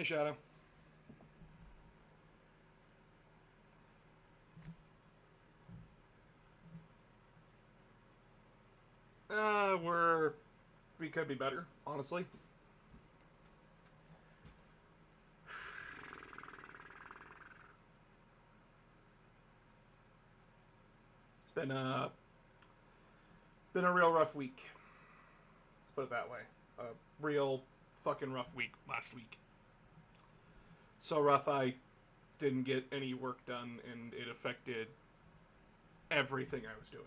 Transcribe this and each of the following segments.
Hey, Shadow. We could be better, honestly. It's been a real rough week. Let's put it that way. A real fucking rough week last week. So rough I didn't get any work done, and it affected everything I was doing.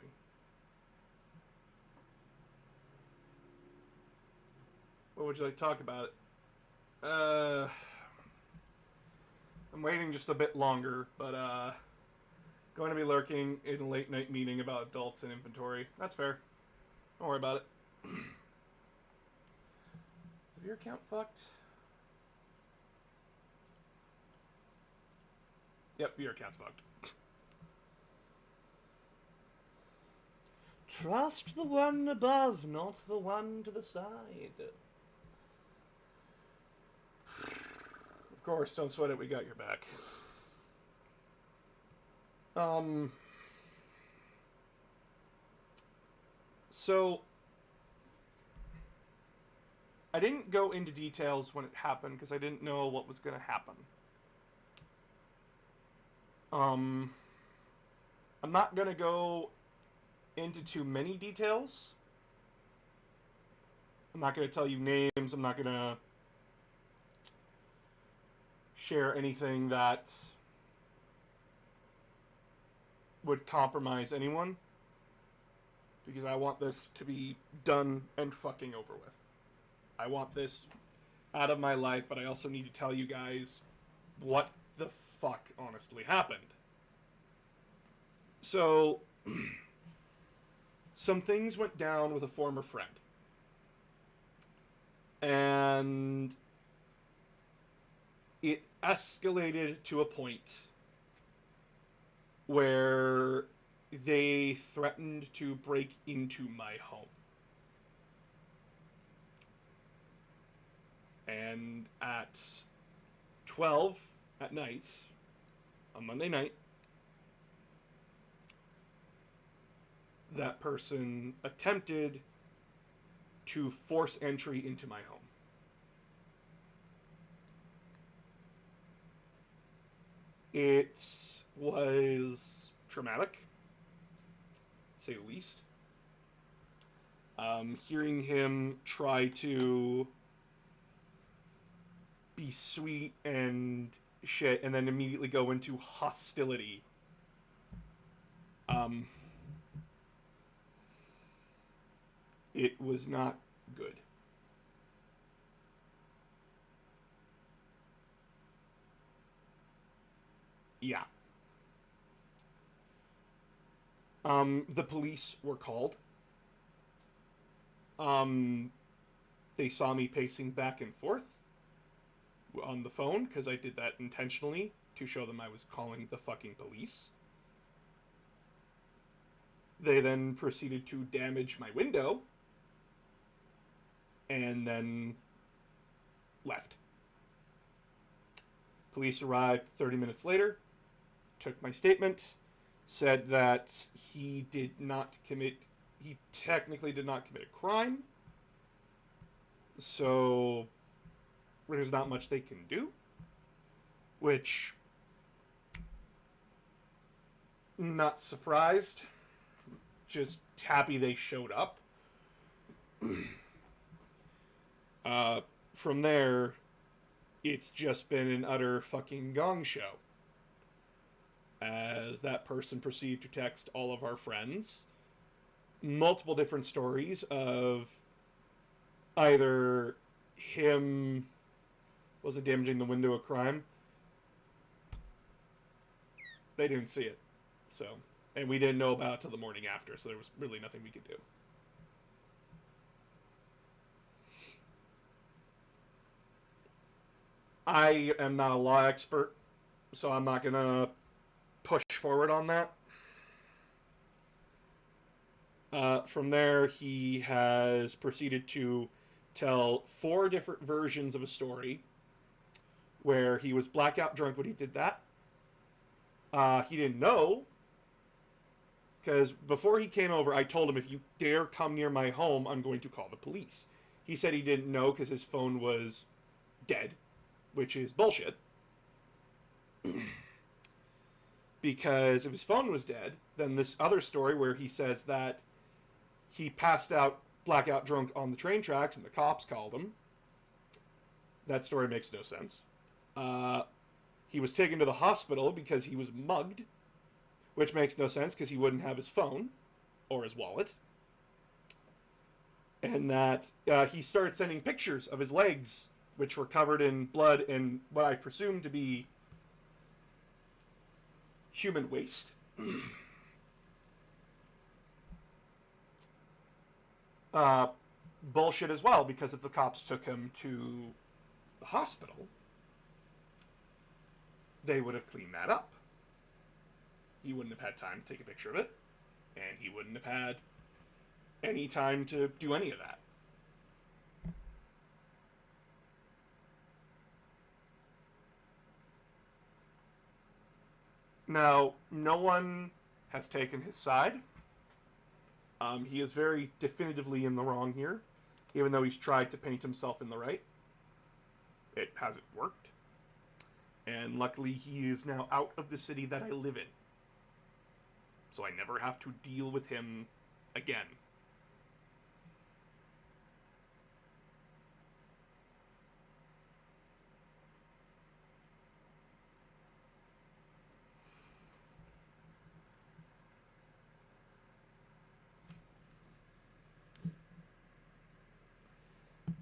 What would you like to talk about? I'm waiting just a bit longer, but going to be lurking in a late night meeting about adults and inventory. That's fair. Don't worry about it. Is your account fucked? Yep, your account's fucked. Trust the one above, not the one to the side. Of course, don't sweat it, we got your back. Um. So. I didn't go into details when it happened because I didn't know what was going to happen. Um. I'm not going to go into too many details. I'm not going to tell you names. I'm not going to share anything that would compromise anyone. Because I want this to be done and fucking over with. I want this out of my life, but I also need to tell you guys what the fuck honestly happened. So, some things went down with a former friend. And it escalated to a point where they threatened to break into my home. And at 12 at night, on Monday night, that person attempted to force entry into my home. It was traumatic, to say the least. Hearing him try to be sweet and shit and then immediately go into hostility. Um, it was not good. Yeah. The police were called. Um, they saw me pacing back and forth on the phone because I did that intentionally to show them I was calling the fucking police. They then proceeded to damage my window and then left. Police arrived 30 minutes later, took my statement, said that he technically did not commit a crime, so there's not much they can do, which, not surprised, just happy they showed up. From there, it's just been an utter fucking gong show. As that person proceeded to text all of our friends multiple different stories of either him wasn't damaging the window a crime. They didn't see it. So, and we didn't know about it till the morning after, so there was really nothing we could do. I am not a law expert, so I'm not going to push forward on that. From there, he has proceeded to tell 4 different versions of a story where he was blackout drunk when he did that. He didn't know, because before he came over, I told him, if you dare come near my home, I'm going to call the police. He said he didn't know because his phone was dead, which is bullshit. Because if his phone was dead, then this other story where he says that he passed out blackout drunk on the train tracks and the cops called him, that story makes no sense. He was taken to the hospital because he was mugged, which makes no sense because he wouldn't have his phone or his wallet. And that he started sending pictures of his legs, which were covered in blood and what I presume to be human waste. Bullshit as well, because if the cops took him to the hospital, they would have cleaned that up. He wouldn't have had time to take a picture of it, and he wouldn't have had any time to do any of that. Now, no one has taken his side. He is very definitively in the wrong here, even though he's tried to paint himself in the right. It hasn't worked. And luckily, he is now out of the city that I live in. So I never have to deal with him again.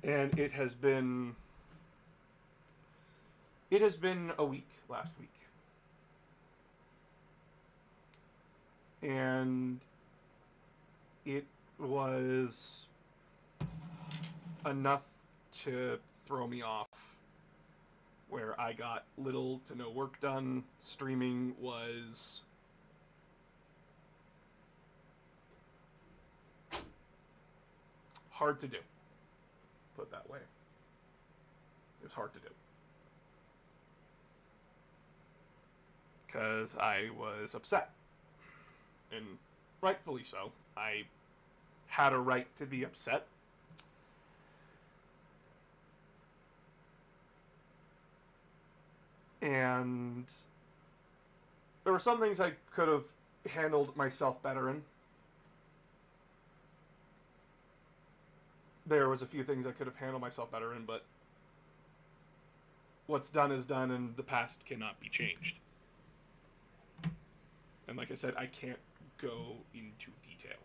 And it has been a week last week. And it was enough to throw me off, where I got little to no work done. Streaming was hard to do. Put it that way. It was hard to do. Because I was upset. And rightfully so. I had a right to be upset. And there were some things I could have handled myself better in. There was a few things I could have handled myself better in, but what's done is done, and the past cannot be changed. And like I said, I can't go into detail,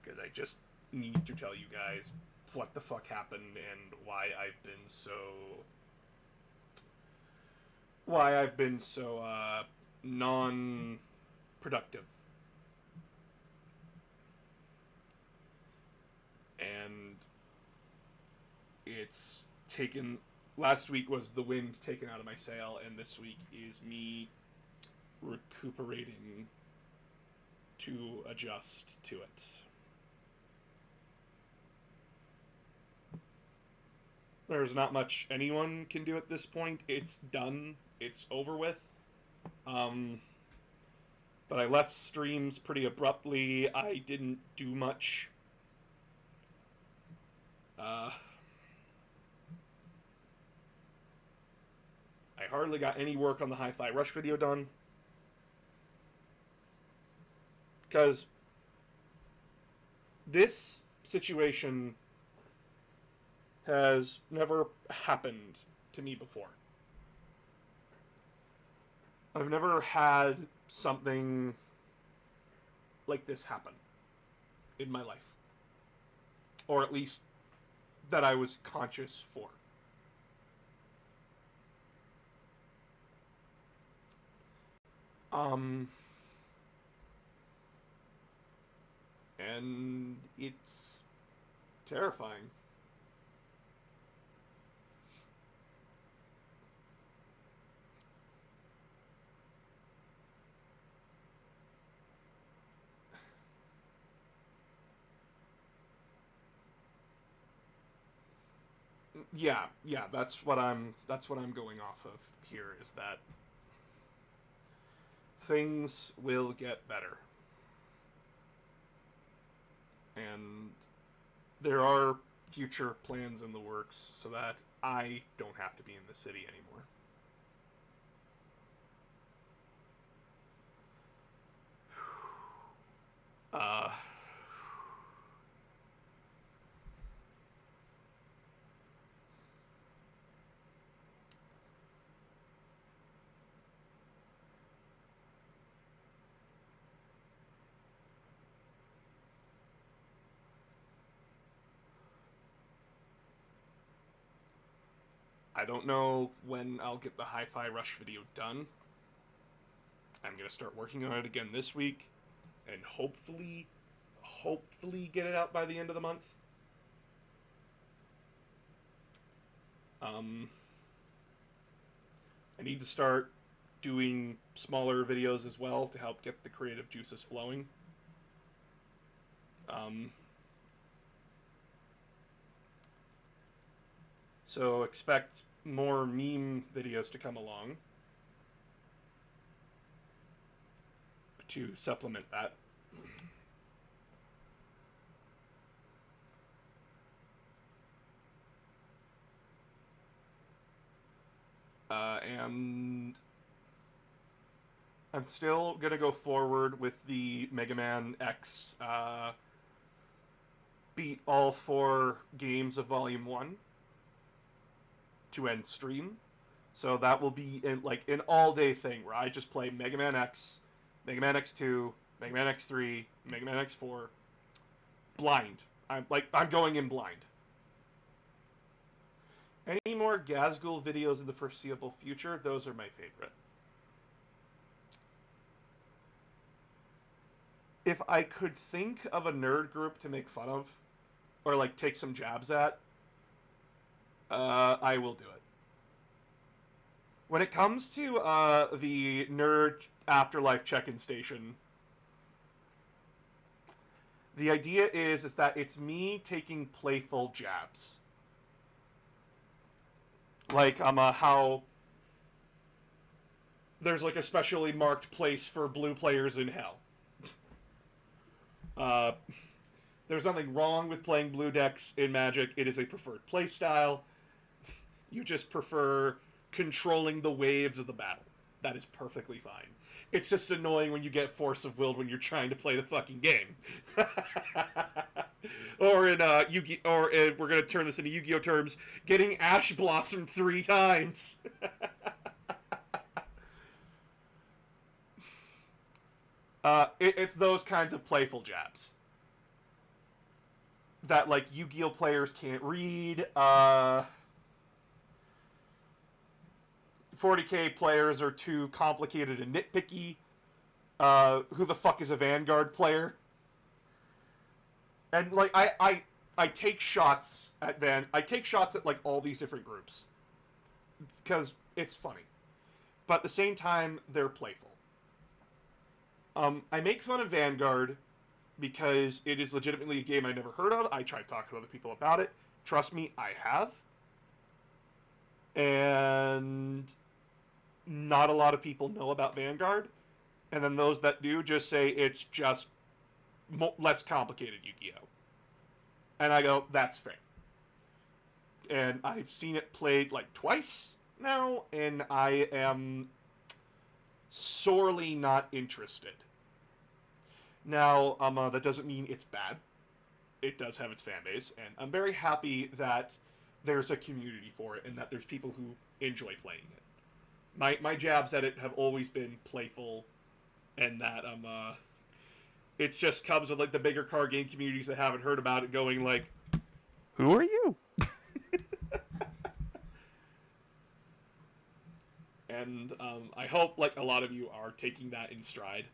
because I just need to tell you guys what the fuck happened and why I've been so non-productive. And it's taken... Last week was the wind taken out of my sail, and this week is me recuperating to adjust to it. There's not much anyone can do at this point. It's done. It's over with. But I left streams pretty abruptly. I didn't do much. I hardly got any work on the Hi-Fi Rush video done. Because this situation has never happened to me before. I've never had something like this happen in my life. Or at least that I was conscious for. And it's terrifying. Yeah, that's what I'm going off of here, is that things will get better. And there are future plans in the works so that I don't have to be in the city anymore. Uh, I don't know when I'll get the Hi-Fi Rush video done. I'm gonna start working on it again this week, and hopefully get it out by the end of the month. Um, I need to start doing smaller videos as well to help get the creative juices flowing. Um, so expect more meme videos to come along to supplement that. And I'm still gonna go forward with the Mega Man X beat all 4 games of Volume 1 to end stream. So that will be in like an all-day thing where I just play Mega Man X, Mega Man X2, Mega Man X3, Mega Man X4, blind. I'm going in blind. Any more Gazgul videos in the foreseeable future? Those are my favorite. If I could think of a nerd group to make fun of, or like take some jabs at, I will do it. When it comes to the nerd afterlife check-in station, the idea is that it's me taking playful jabs. Like how there's like a specially marked place for blue players in hell. Uh, there's nothing wrong with playing blue decks in Magic. It is a preferred playstyle. You just prefer controlling the waves of the battle. That is perfectly fine. It's just annoying when you get Force of Will when you're trying to play the fucking game. Or in Yu-Gi, or we're gonna turn this into Yu-Gi-Oh terms, getting Ash Blossom 3 times. It's those kinds of playful jabs that like Yu-Gi-Oh players can't read. 40k players are too complicated and nitpicky. Who the fuck is a Vanguard player? And like I take shots at I take shots at like all these different groups because it's funny, but at the same time they're playful. I make fun of Vanguard because it is legitimately a game I never heard of. I tried talking to other people about it. Trust me, I have. And not a lot of people know about Vanguard. And then those that do just say it's just less complicated Yu-Gi-Oh! And I go, that's fair. And I've seen it played like twice now, and I am sorely not interested. Now, that doesn't mean it's bad. It does have its fan base, and I'm very happy that there's a community for it and that there's people who enjoy playing it. My jabs at it have always been playful, and that it just comes with like the bigger card game communities that haven't heard about it going like, who are you? And I hope like a lot of you are taking that in stride.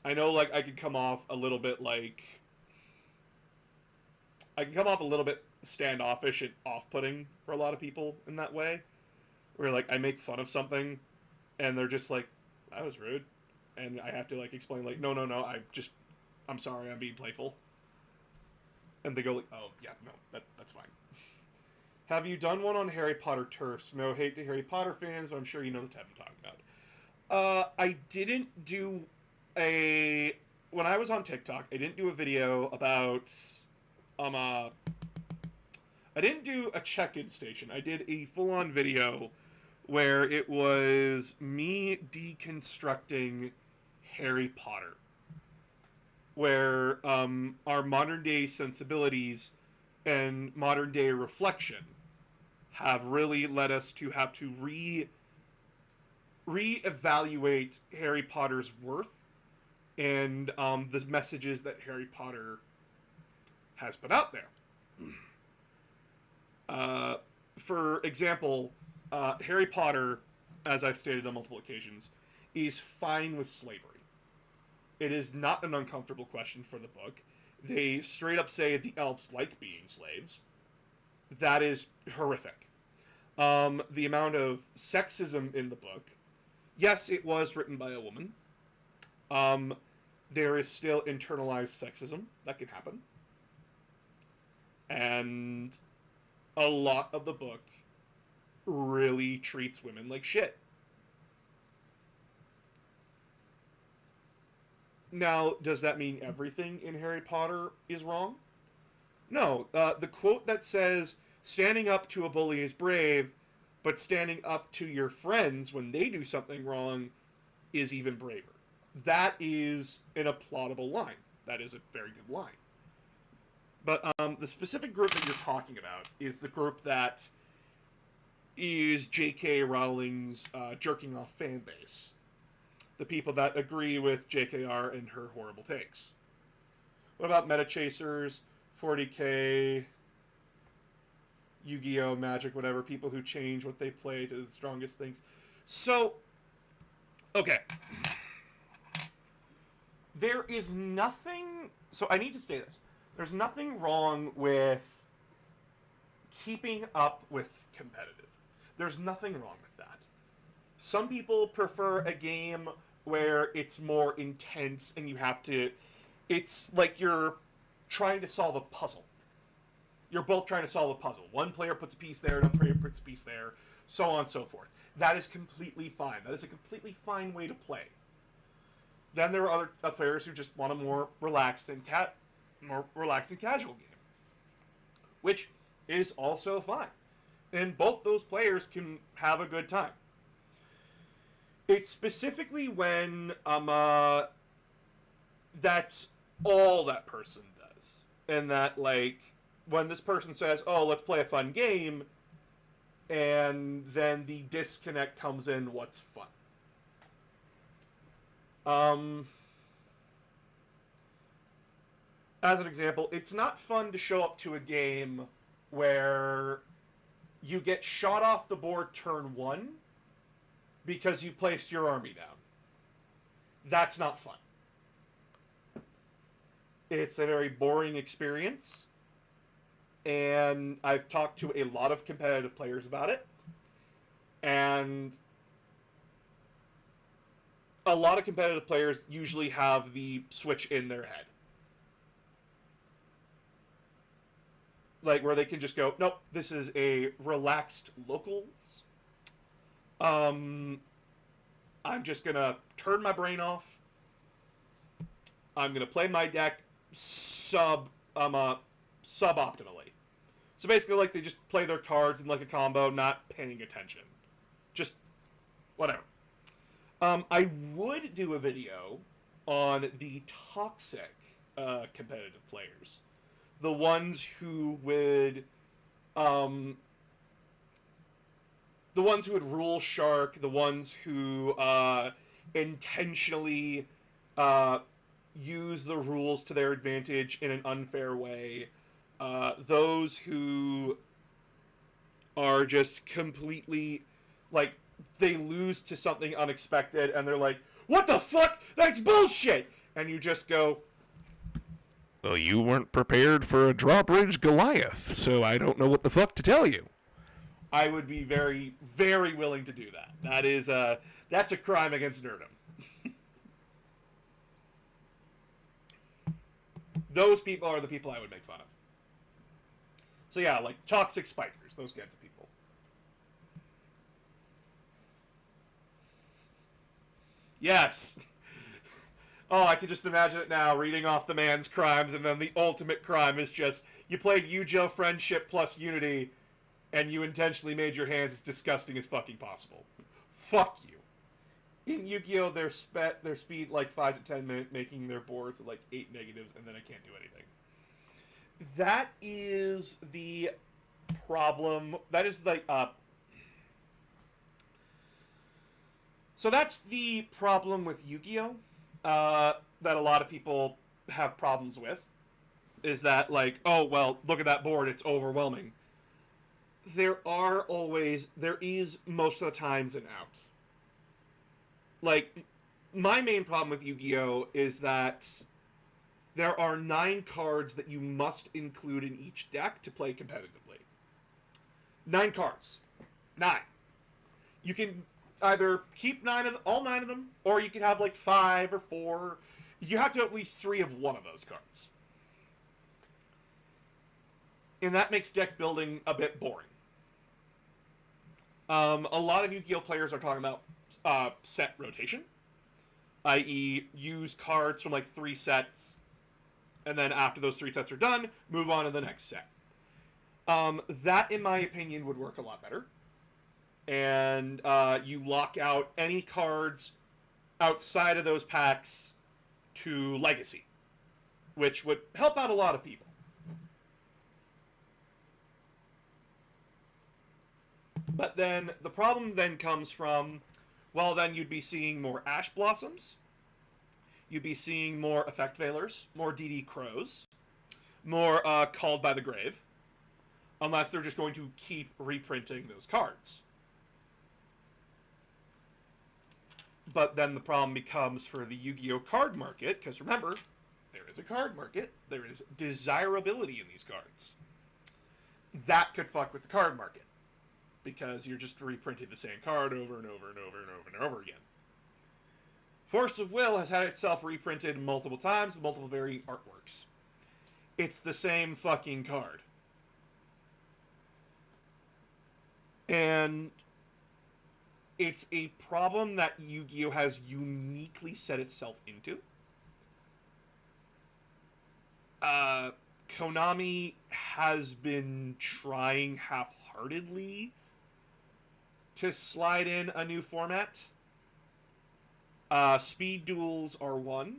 I know like I could come off a little bit like I can come off a little bit standoffish and off-putting for a lot of people in that way, where like I make fun of something and they're just like, that was rude, and I have to like explain like, no, I'm sorry, I'm being playful, and they go like, oh yeah, no, that's fine. Have you done one on Harry Potter turfs? No hate to Harry Potter fans, but I'm sure you know the type I'm talking about. I didn't do a when I was on TikTok. I didn't do a video about um. Uh, I didn't do a check-in station. I did a full-on video where it was me deconstructing Harry Potter, where our modern-day sensibilities and modern-day reflection have really led us to have to reevaluate Harry Potter's worth and the messages that Harry Potter has put out there. Uh, for example, Harry Potter, as I've stated on multiple occasions, is fine with slavery. It is not an uncomfortable question for the book. They straight up say the elves like being slaves. That is horrific. The amount of sexism in the book, yes, it was written by a woman. There is still internalized sexism that can happen. And a lot of the book really treats women like shit. Now, does that mean everything in Harry Potter is wrong? No. The quote that says, standing up to a bully is brave, but standing up to your friends when they do something wrong is even braver. That is an applaudable line. That is a very good line. But the specific group that you're talking about is the group that is J.K. Rowling's jerking off fan base. The people that agree with JKR and her horrible takes. What about Meta Chasers, 40K, Yu-Gi-Oh, Magic, whatever, people who change what they play to the strongest things? So, okay. There is nothing... So I need to say this. There's nothing wrong with keeping up with competitive. There's nothing wrong with that. Some people prefer a game where it's more intense and you have to... It's like you're trying to solve a puzzle. You're both trying to solve a puzzle. One player puts a piece there, another player puts a piece there, so on and so forth. That is completely fine. That is a completely fine way to play. Then there are other players who just want a more relaxed and casual game, which is also fine. And both those players can have a good time. It's specifically when that's all that person does, and that, like, when this person says, "Oh, let's play a fun game," and then the disconnect comes in. What's fun? As an example, it's not fun to show up to a game where you get shot off the board turn 1 because you placed your army down. That's not fun. It's a very boring experience, and I've talked to a lot of competitive players about it, and a lot of competitive players usually have the switch in their head. Like, where they can just go, nope, this is a relaxed locals. I'm just gonna turn my brain off. I'm gonna play my deck suboptimally. So basically, like, they just play their cards in like a combo, not paying attention. Just whatever. I would do a video on the toxic competitive players. The ones who would rule shark, the ones who intentionally use the rules to their advantage in an unfair way, those who are just completely, like, they lose to something unexpected and they're like, what the fuck? That's bullshit! And you just go, well, you weren't prepared for a drawbridge Goliath, so I don't know what the fuck to tell you. I would be very, very willing to do that. That's a crime against nerdom. Those people are the people I would make fun of. So yeah, like toxic spikers, those kinds of people. Yes. Oh, I can just imagine it now, reading off the man's crimes, and then the ultimate crime is just you played Yu-Gi-Oh! Friendship plus Unity, and you intentionally made your hands as disgusting as fucking possible. Fuck you. In Yu-Gi-Oh! Their speed like 5 to 10 minutes, making their boards with like 8 negatives, and then I can't do anything. That is the problem. That is like so that's the problem with Yu-Gi-Oh! That a lot of people have problems with. Is that like, oh well, look at that board, it's overwhelming. There is most of the times an out. Like, my main problem with Yu-Gi-Oh! Is that there are 9 cards that you must include in each deck to play competitively. 9 cards. 9. You can either keep all 9 of them, or you can have like 5 or 4. You have to have at least 3 of one of those cards. And that makes deck building a bit boring. A lot of Yu-Gi-Oh! Players are talking about set rotation, i.e. use cards from like 3 sets, and then after those 3 sets are done, move on to the next set. That, in my opinion, would work a lot better. And you lock out any cards outside of those packs to Legacy, which would help out a lot of people. But then the problem then comes from, well, then you'd be seeing more Ash Blossoms, you'd be seeing more Effect Veilers, more DD Crows, more Called by the Grave, unless they're just going to keep reprinting those cards. But then the problem becomes for the Yu-Gi-Oh! Card market, because remember, there is a card market, there is desirability in these cards. That could fuck with the card market, because you're just reprinting the same card over and over and over and over and over again. Force of Will has had itself reprinted multiple times with multiple varying artworks. It's the same fucking card. And it's a problem that Yu-Gi-Oh! Has uniquely set itself into. Konami has been trying half-heartedly to slide in a new format. Speed duels are one.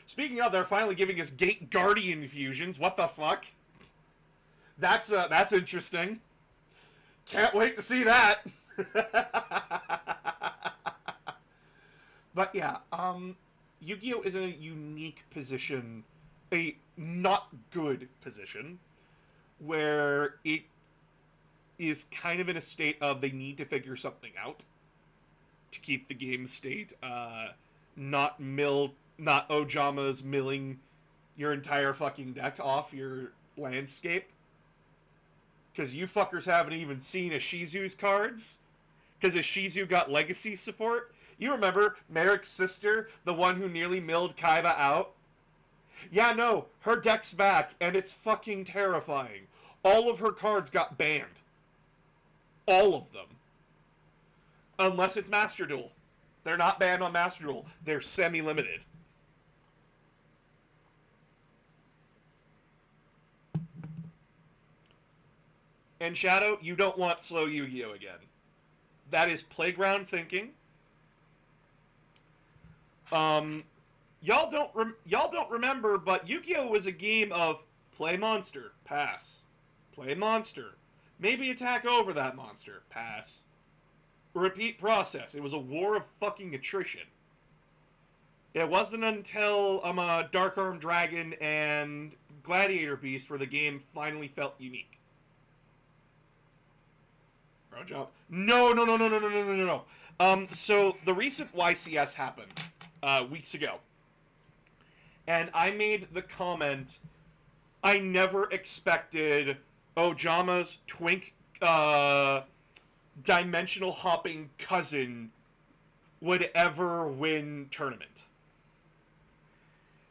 Speaking of, they're finally giving us Gate Guardian fusions. What the fuck? That's interesting. Can't wait to see that. But yeah, Yu-Gi-Oh! Is in a unique position, a not good position, where it is kind of in a state of they need to figure something out to keep the game state not Ojama's milling your entire fucking deck off your landscape. Because you fuckers haven't even seen Ishizu's cards. Because Ishizu got legacy support. You remember Merrick's sister, the one who nearly milled Kaiba out? Yeah, no, her deck's back, and it's fucking terrifying. All of her cards got banned. All of them. Unless it's Master Duel. They're not banned on Master Duel. They're semi-limited. And Shadow, you don't want slow Yu-Gi-Oh! Again. That is playground thinking. Y'all don't remember, but Yu-Gi-Oh! Was a game of play monster, pass. Play monster. Maybe attack over that monster, pass. Repeat process. It was a war of fucking attrition. It wasn't until Dark Arm Dragon and Gladiator Beast where the game finally felt unique. No. So the recent YCS happened weeks ago. And I made the comment, I never expected Ojama's twink dimensional hopping cousin would ever win tournament.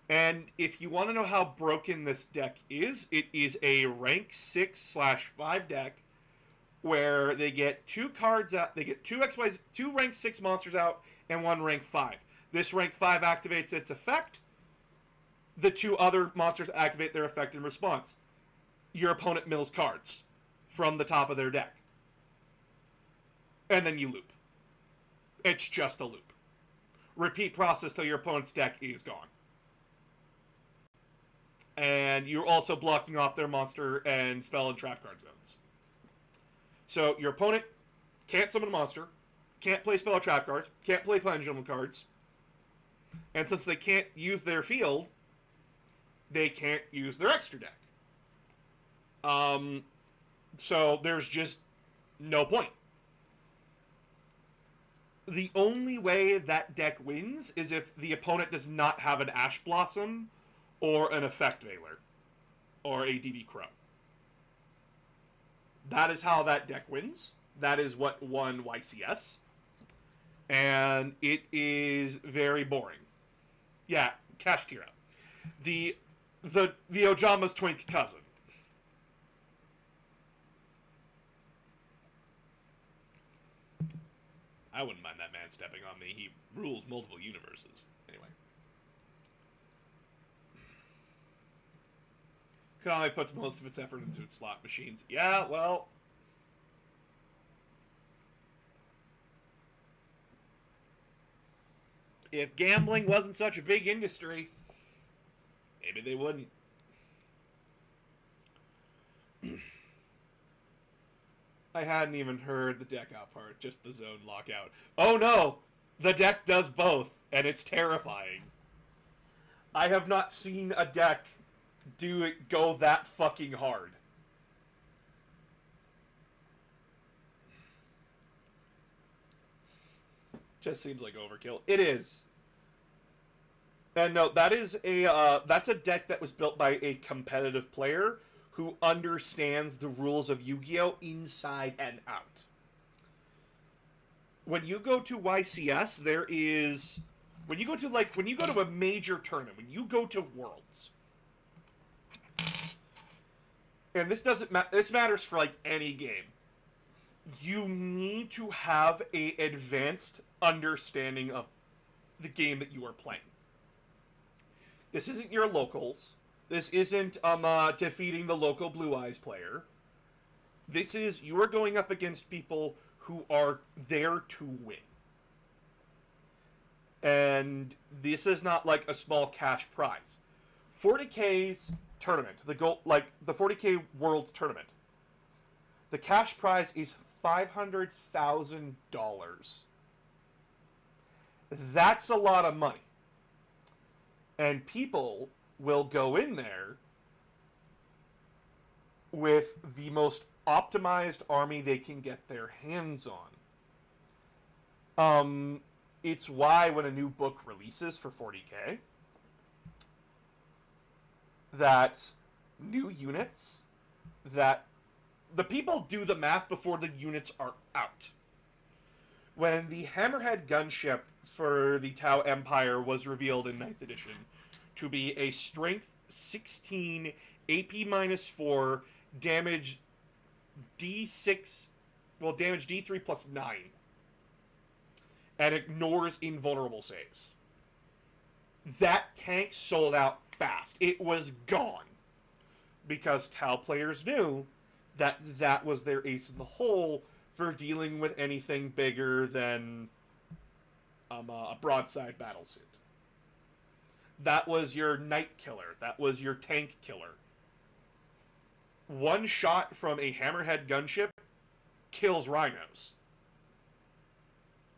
And if you want to know how broken this deck is, it is a rank 6/5 deck where they get 2 cards out, they get 2 rank 6 monsters out and 1 rank 5. This rank 5 activates its effect. The 2 other monsters activate their effect in response. Your opponent mills cards from the top of their deck. And then you loop. It's just a loop. Repeat process till your opponent's deck is gone. And you're also blocking off their monster and spell and trap card zones. So your opponent can't summon a monster, can't play spell or trap cards, can't play pendulum cards, and since they can't use their field, they can't use their extra deck. So there's just no point. The only way that deck wins is if the opponent does not have an Ash Blossom or an Effect Veiler or a DD Crow. That is how that deck wins. That is what won YCS. And it is very boring. Yeah, Kashtira. The Ojama's twink cousin. I wouldn't mind that man stepping on me. He rules multiple universes. Anyway. Konami puts most of its effort into its slot machines. Yeah, well... if gambling wasn't such a big industry, maybe they wouldn't. I hadn't even heard the deck out part, just the zone lockout. Oh no! The deck does both, and it's terrifying. I have not seen a deck go that fucking hard. Just seems like overkill. It is. And no, that is that's a deck that was built by a competitive player who understands the rules of Yu-Gi-Oh! Inside and out. When you go to YCS, there is... when you go to a major tournament, when you go to Worlds, and this matters for like any game, you need to have a advanced understanding of the game that you are playing. This isn't your locals. This isn't defeating the local Blue Eyes player. This is, you are going up against people who are there to win. And this is not like a small cash prize. 40K's tournament, the 40K Worlds tournament, the cash prize is $500,000. That's a lot of money. And people will go in there with the most optimized army they can get their hands on. It's why when a new book releases for 40K, that new units, that the people do the math before the units are out. When the Hammerhead gunship for the Tau Empire was revealed in 9th edition to be a strength 16, AP-4, damage D6, damage D3 plus 9, and ignores invulnerable saves. That tank sold out fast. It was gone. Because Tau players knew that that was their ace in the hole for dealing with anything bigger than a broadside battlesuit. That was your knight killer. That was your tank killer. One shot from a Hammerhead gunship kills rhinos.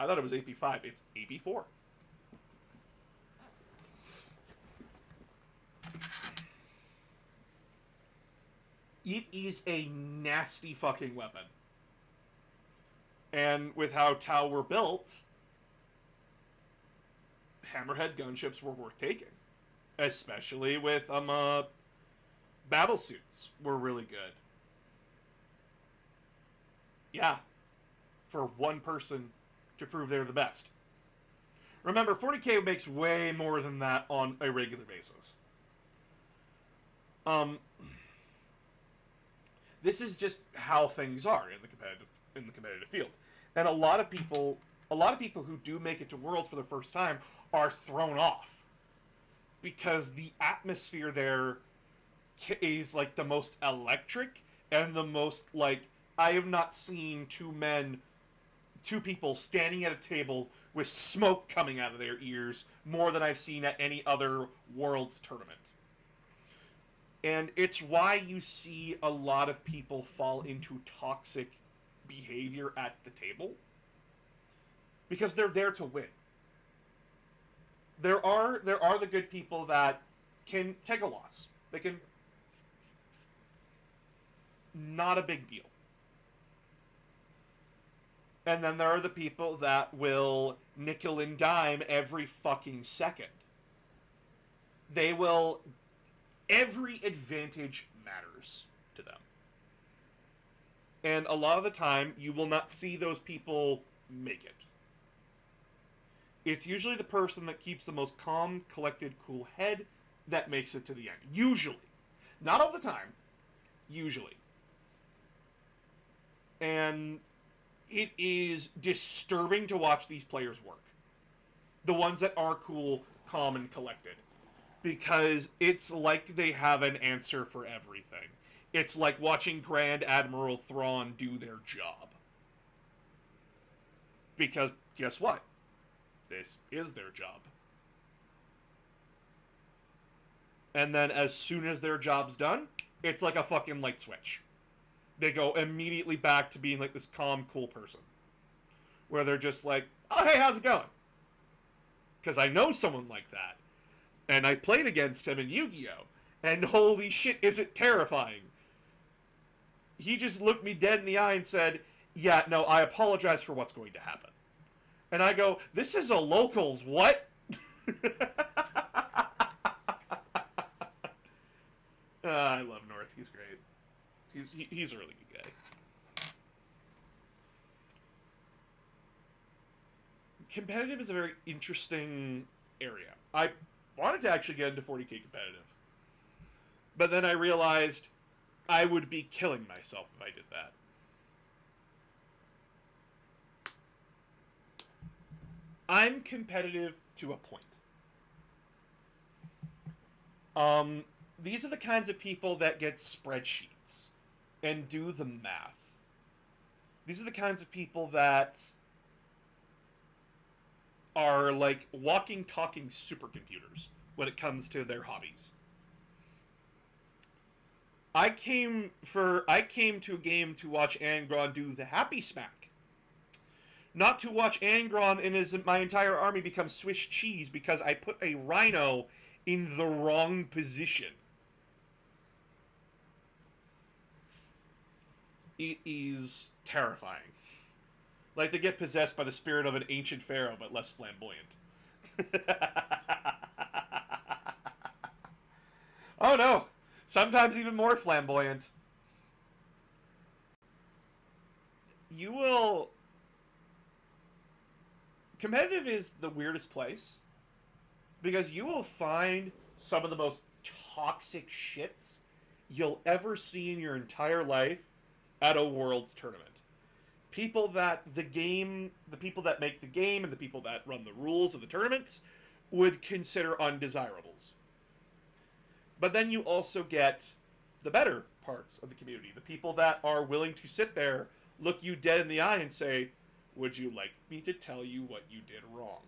I thought it was AP5. It's AP4. It is a nasty fucking weapon. And with how Tau were built, Hammerhead gunships were worth taking. Especially with battlesuits were really good. Yeah. For one person to prove they're the best. Remember, 40K makes way more than that on a regular basis. Um, this is just how things are in the competitive field, and a lot of people who do make it to Worlds for the first time are thrown off because the atmosphere there is like the most electric and the most like I have not seen two people standing at a table with smoke coming out of their ears more than I've seen at any other Worlds tournament. And it's why you see a lot of people fall into toxic behavior at the table. Because they're there to win. There are the good people that can take a loss. They can... Not a big deal. And then there are the people that will nickel and dime every fucking second. They will... Every advantage matters to them. And a lot of the time, you will not see those people make it. It's usually the person that keeps the most calm, collected, cool head that makes it to the end. Usually. Not all the time. Usually. And it is disturbing to watch these players work. The ones that are cool, calm, and collected. Because it's like they have an answer for everything. It's like watching Grand Admiral Thrawn do their job. Because, guess what? This is their job. And then as soon as their job's done, it's like a fucking light switch. They go immediately back to being like this calm, cool person. Where they're just like, oh, hey, how's it going? Because I know someone like that. And I played against him in Yu-Gi-Oh! And holy shit, is it terrifying. He just looked me dead in the eye and said, yeah, no, I apologize for what's going to happen. And I go, this is a locals, what? I love North, he's great. He's a really good guy. Competitive is a very interesting area. I wanted to actually get into 40K competitive. But then I realized I would be killing myself if I did that. I'm competitive to a point. These are the kinds of people that get spreadsheets and do the math. These are the kinds of people that are like walking, talking supercomputers when it comes to their hobbies. I came to a game to watch Angron do the happy smack. Not to watch Angron and my entire army become Swiss cheese because I put a rhino in the wrong position. It is terrifying. Like they get possessed by the spirit of an ancient pharaoh, but less flamboyant. Oh no! Sometimes even more flamboyant. You will... Competitive is the weirdest place. Because you will find some of the most toxic shits you'll ever see in your entire life at a Worlds tournament. People that the people that make the game and the people that run the rules of the tournaments would consider undesirables. But then you also get the better parts of the community. The people that are willing to sit there, look you dead in the eye and say, would you like me to tell you what you did wrong?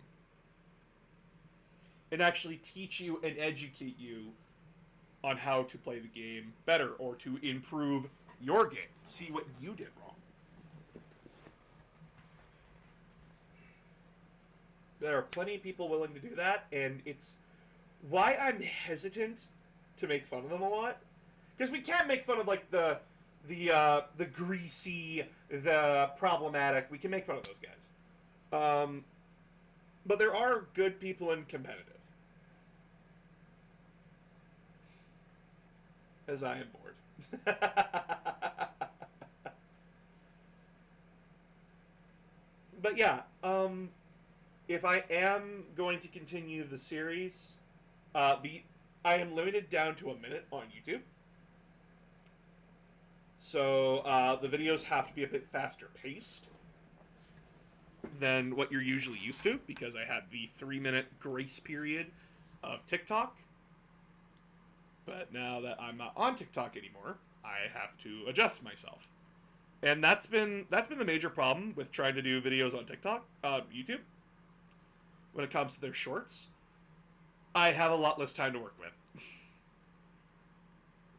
And actually teach you and educate you on how to play the game better or to improve your game. See what you did wrong. There are plenty of people willing to do that, and it's why I'm hesitant to make fun of them a lot. Because we can't make fun of like the greasy, the problematic. We can make fun of those guys. But there are good people in competitive. As I am bored. But yeah, if I am going to continue the series, I am limited down to a minute on YouTube. So the videos have to be a bit faster paced than what you're usually used to, because I had the 3-minute grace period of TikTok. But now that I'm not on TikTok anymore, I have to adjust myself. And that's been the major problem with trying to do videos on TikTok, YouTube. When it comes to their shorts, I have a lot less time to work with.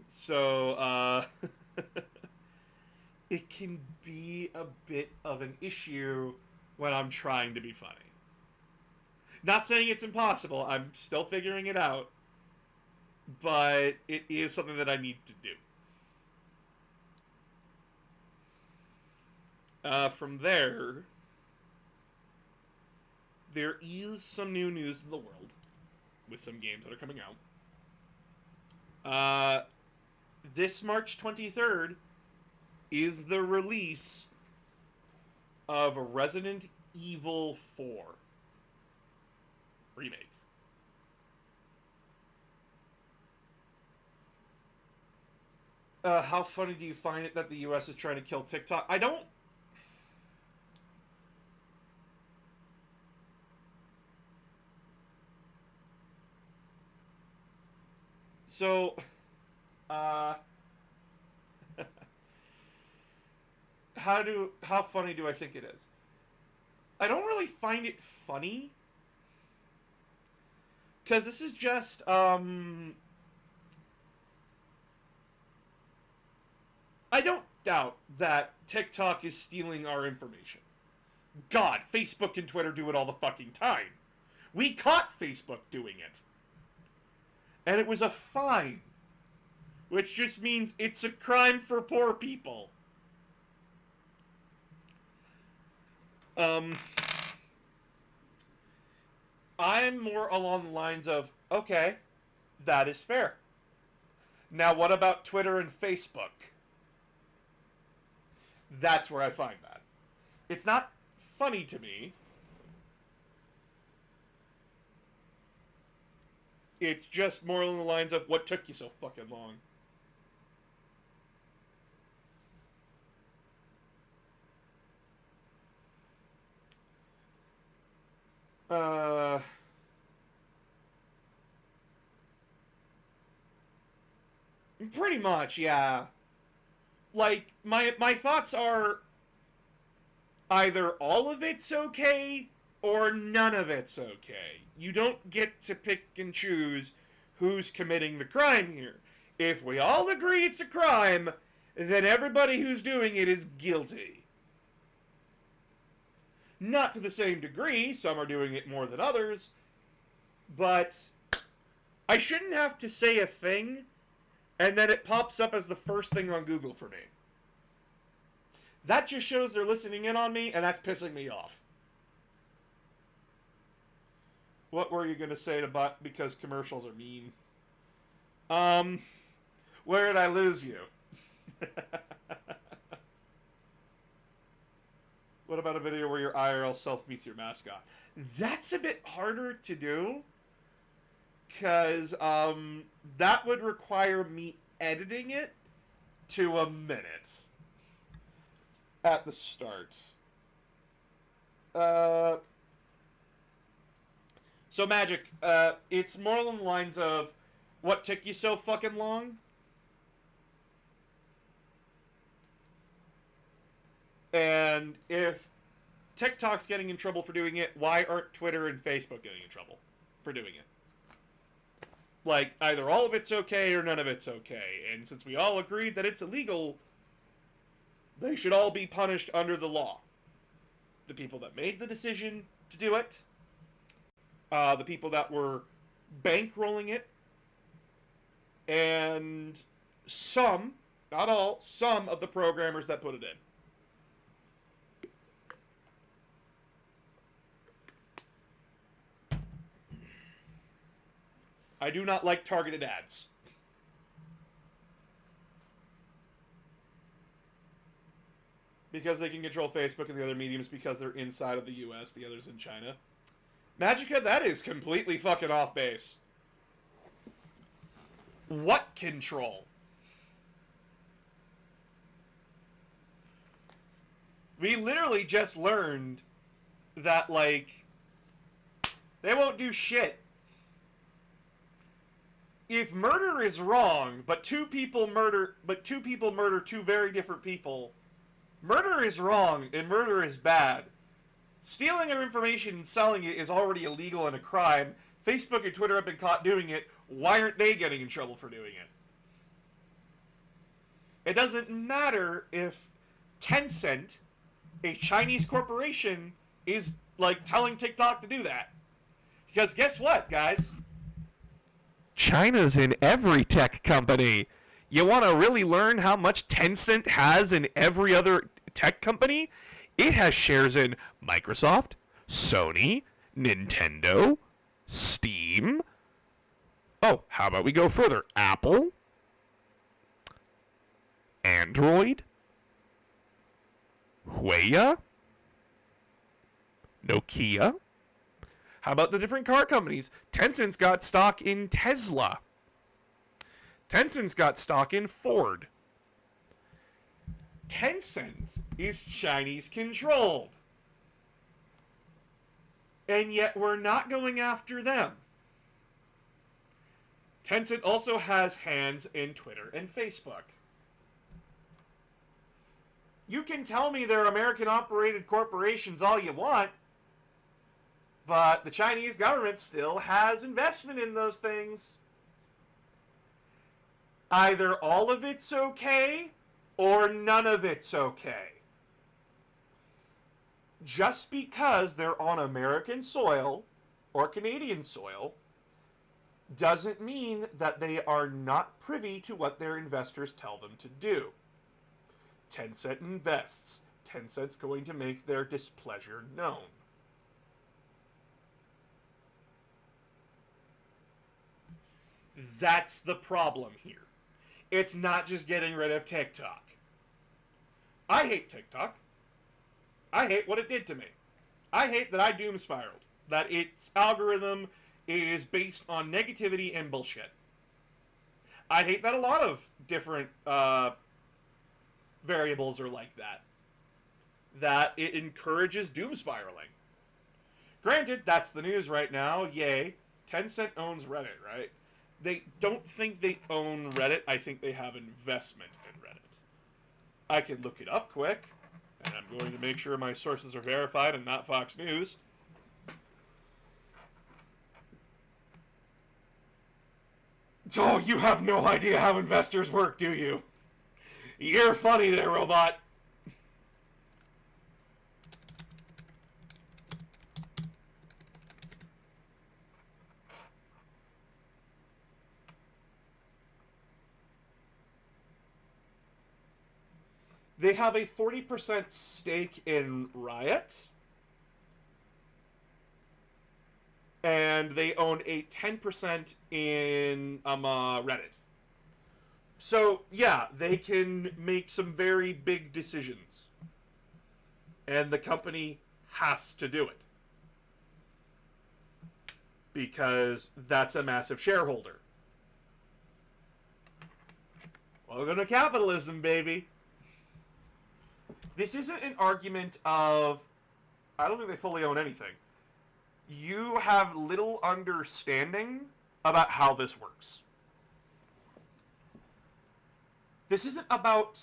So it can be a bit of an issue when I'm trying to be funny. Not saying it's impossible. I'm still figuring it out. But it is something that I need to do. From there is some new news in the world with some games that are coming out. This March 23rd is the release of Resident Evil 4 remake. How funny do you find it that the US is trying to kill TikTok? I don't... So, how funny do I think it is? I don't really find it funny, because this is just, I don't doubt that TikTok is stealing our information. God, Facebook and Twitter do it all the fucking time. We caught Facebook doing it. And it was a fine. Which just means it's a crime for poor people. I'm more along the lines of, okay, that is fair. Now what about Twitter and Facebook? That's where I find that. It's not funny to me. It's just more along the lines of, what took you so fucking long? Pretty much, yeah. Like, my thoughts are either all of it's okay or none of it's okay. You don't get to pick and choose who's committing the crime here. If we all agree it's a crime, then everybody who's doing it is guilty. Not to the same degree, some are doing it more than others, but I shouldn't have to say a thing and then it pops up as the first thing on Google for me. That just shows they're listening in on me, and that's pissing me off. What were you going to say about because commercials are mean? Where did I lose you? What about a video where your IRL self meets your mascot? That's a bit harder to do. Because that would require me editing it to a minute at the start. So Magic, it's more along the lines of, what took you so fucking long? And if TikTok's getting in trouble for doing it, why aren't Twitter and Facebook getting in trouble for doing it? Like, either all of it's okay or none of it's okay. And since we all agreed that it's illegal, they should all be punished under the law. The people that made the decision to do it, the people that were bankrolling it, and some, not all, some of the programmers that put it in. I do not like targeted ads. Because they can control Facebook and the other mediums because they're inside of the US, the others in China. Magica, that is completely fucking off base. What control? We literally just learned that, like, they won't do shit. If murder is wrong, but two people murder two very different people, murder is wrong and murder is bad. Stealing of information and selling it is already illegal and a crime. Facebook and Twitter have been caught doing it. Why aren't they getting in trouble for doing it? It doesn't matter if Tencent, a Chinese corporation, is like telling TikTok to do that. Because guess what, guys? China's in every tech company. You want to really learn how much Tencent has in every other tech company? It has shares in Microsoft, Sony, Nintendo, Steam. Oh, how about we go further? Apple, Android, Huawei, Nokia. How about the different car companies? Tencent's got stock in Tesla. Tencent's got stock in Ford. Tencent is Chinese controlled. And yet we're not going after them. Tencent also has hands in Twitter and Facebook. You can tell me they're American-operated corporations all you want, but the Chinese government still has investment in those things. Either all of it's okay, or none of it's okay. Just because they're on American soil or Canadian soil doesn't mean that they are not privy to what their investors tell them to do. Tencent invests. Tencent's going to make their displeasure known. That's the problem here. It's not just getting rid of TikTok. I hate TikTok. I hate what it did to me. I hate that I doom spiraled. That its algorithm is based on negativity and bullshit. I hate that a lot of different variables are like that. That it encourages doom spiraling. Granted, that's the news right now. Yay. Tencent owns Reddit, right? They don't think they own Reddit. I think they have investment in Reddit. I can look it up quick, and I'm going to make sure my sources are verified and not Fox News. Oh, you have no idea how investors work, do you? You're funny there, robot. They have a 40% stake in Riot. And they own a 10% in Reddit. So, yeah, they can make some very big decisions. And the company has to do it. Because that's a massive shareholder. Welcome to capitalism, baby. This isn't an argument of, I don't think they fully own anything. You have little understanding about how this works. This isn't about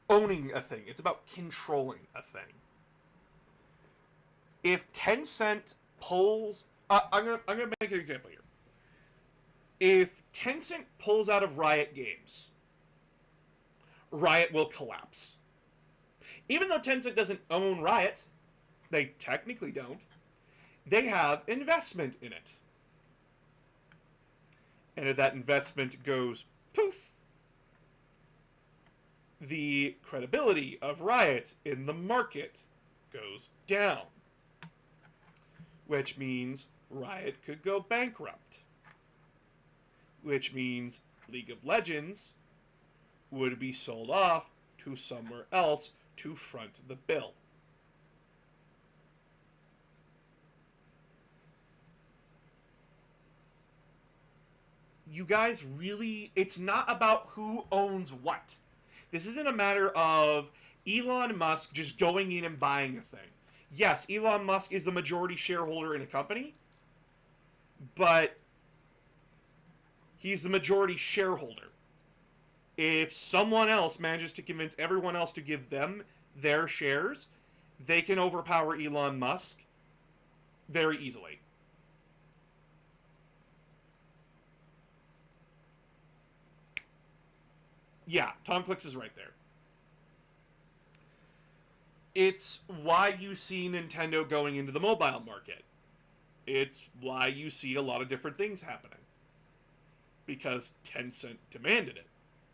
owning a thing. It's about controlling a thing. If Tencent pulls... I'm gonna make an example here. If Tencent pulls out of Riot Games, Riot will collapse. Even though Tencent doesn't own Riot, they technically don't, they have investment in it. And if that investment goes poof, the credibility of Riot in the market goes down. Which means Riot could go bankrupt. Which means League of Legends would be sold off to somewhere else to front the bill. you guys really, it's not about who owns what. This isn't a matter of Elon Musk just going in and buying a thing. Yes, Elon Musk is the majority shareholder in a company, but he's the majority shareholder. If someone else manages to convince everyone else to give them their shares, they can overpower Elon Musk very easily. Yeah, Tom Clicks is right there. It's why you see Nintendo going into the mobile market. It's why you see a lot of different things happening. Because Tencent demanded it.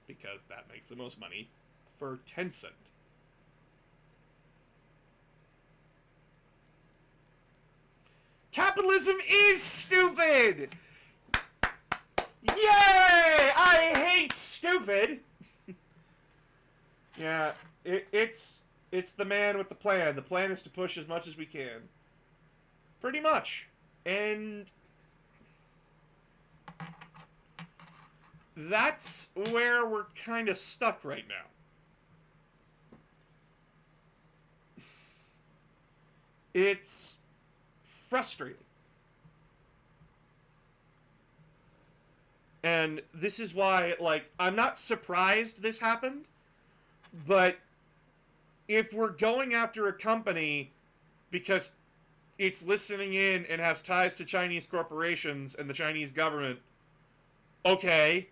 Because that makes the most money for Tencent. Capitalism is stupid! Yay! I hate stupid! Yeah, it's the man with the plan. The plan is to push as much as we can. Pretty much. And that's where we're kind of stuck right now. It's frustrating. And this is why, like, I'm not surprised this happened, but if we're going after a company because it's listening in and has ties to Chinese corporations and the Chinese government, okay,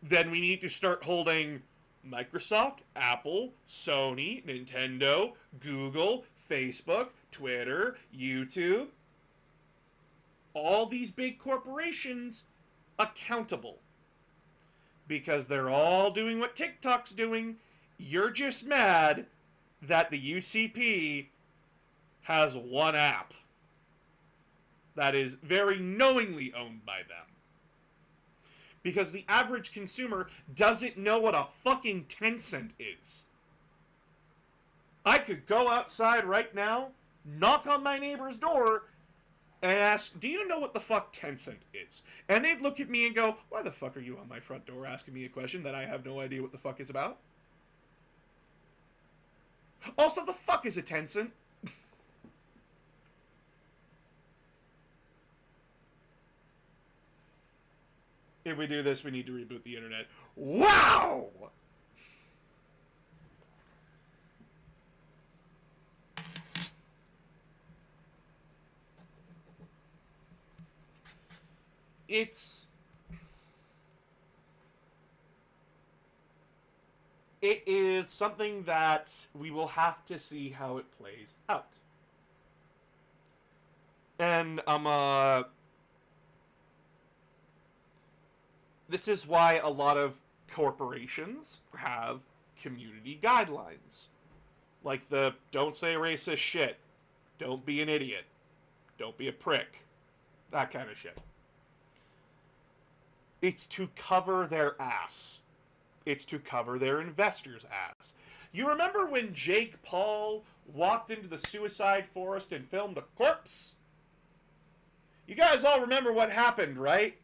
then we need to start holding Microsoft, Apple, Sony, Nintendo, Google, Facebook, Twitter, YouTube, all these big corporations accountable. Because they're all doing what TikTok's doing. You're just mad that the UCP has one app that is very knowingly owned by them. Because the average consumer doesn't know what a fucking Tencent is. I could go outside right now, knock on my neighbor's door, and ask, do you know what the fuck Tencent is? And they'd look at me and go, why the fuck are you on my front door asking me a question that I have no idea what the fuck is about? Also, the fuck is a Tencent? If we do this, we need to reboot the internet. Wow! It is something that we will have to see how it plays out. And this is why a lot of corporations have community guidelines. Like the don't say racist shit, don't be an idiot, don't be a prick, that kind of shit. It's to cover their ass. It's to cover their investors' ass. You remember when Jake Paul walked into the suicide forest and filmed a corpse? You guys all remember what happened, right?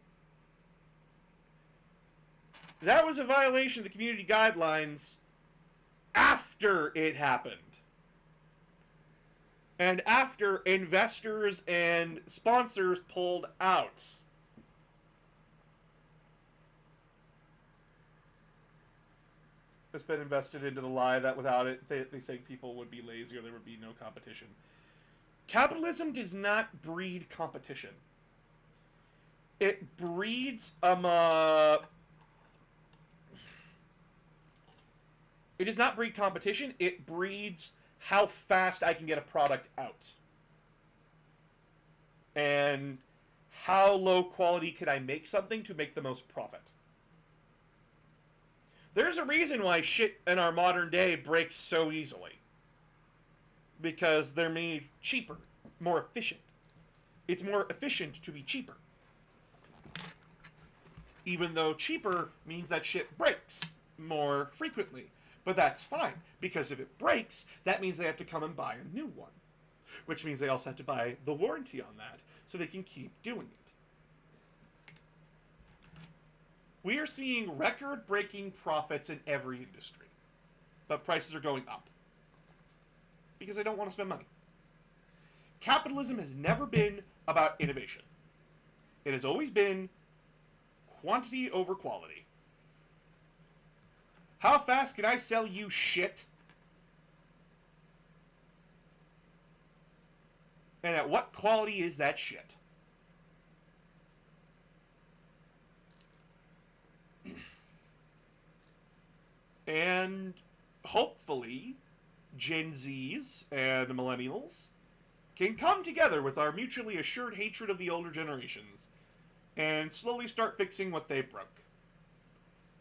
That was a violation of the community guidelines after it happened. And after investors and sponsors pulled out. It's been invested into the lie that without it, they think people would be lazy or there would be no competition. Capitalism does not breed competition. It breeds, it does not breed competition, it breeds how fast I can get a product out. And how low quality can I make something to make the most profit. There's a reason why shit in our modern day breaks so easily. Because they're made cheaper, more efficient. It's more efficient to be cheaper. Even though cheaper means that shit breaks more frequently. But that's fine, because if it breaks, that means they have to come and buy a new one. Which means they also have to buy the warranty on that, so they can keep doing it. We are seeing record-breaking profits in every industry, but prices are going up because they don't want to spend money. Capitalism has never been about innovation. It has always been quantity over quality. How fast can I sell you shit? And at what quality is that shit? And hopefully, Gen Zs and Millennials can come together with our mutually assured hatred of the older generations and slowly start fixing what they broke.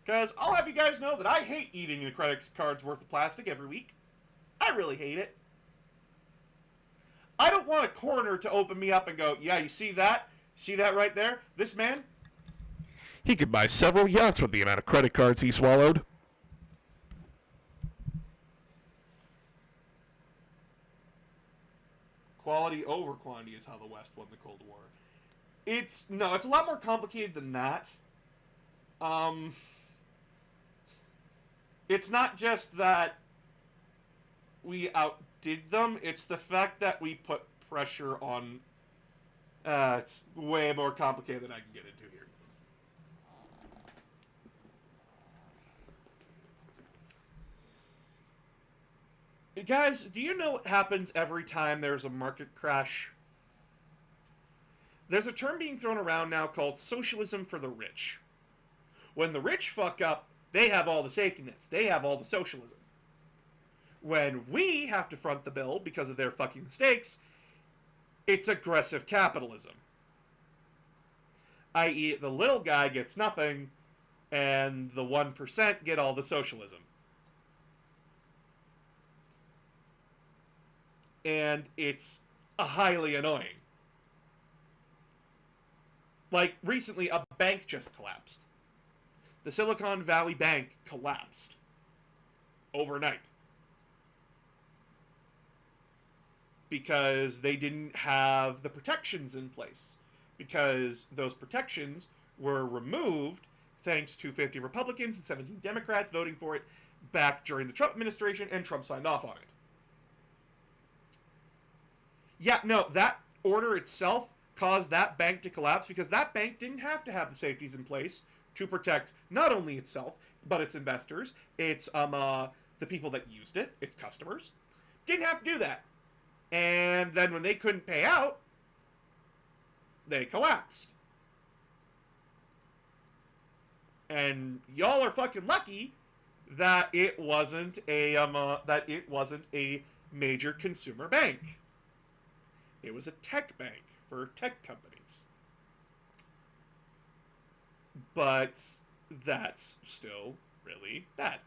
Because I'll have you guys know that I hate eating a credit card's worth of plastic every week. I really hate it. I don't want a coroner to open me up and go, yeah, you see that? See that right there? This man? He could buy several yachts with the amount of credit cards he swallowed. Quality over quantity is how the West won the Cold War. It's a lot more complicated than that. It's not just that we outdid them, it's the fact that we put pressure on... it's way more complicated than I can get into here. Guys, do you know what happens every time there's a market crash? There's a term being thrown around now called socialism for the rich. When the rich fuck up, they have all the safety nets. They have all the socialism. When we have to front the bill because of their fucking mistakes, it's aggressive capitalism. I.e., the little guy gets nothing, and the 1% get all the socialism. And it's highly annoying. Like, recently, a bank just collapsed. The Silicon Valley Bank collapsed. Overnight. Because they didn't have the protections in place. Because those protections were removed thanks to 50 Republicans and 17 Democrats voting for it back during the Trump administration, and Trump signed off on it. Yeah, no, that order itself caused that bank to collapse because that bank didn't have to have the safeties in place to protect not only itself, but its investors, its the people that used it, its customers. Didn't have to do that. And then when they couldn't pay out, they collapsed. And y'all are fucking lucky that it wasn't a major consumer bank. It was a tech bank for tech companies. But that's still really bad.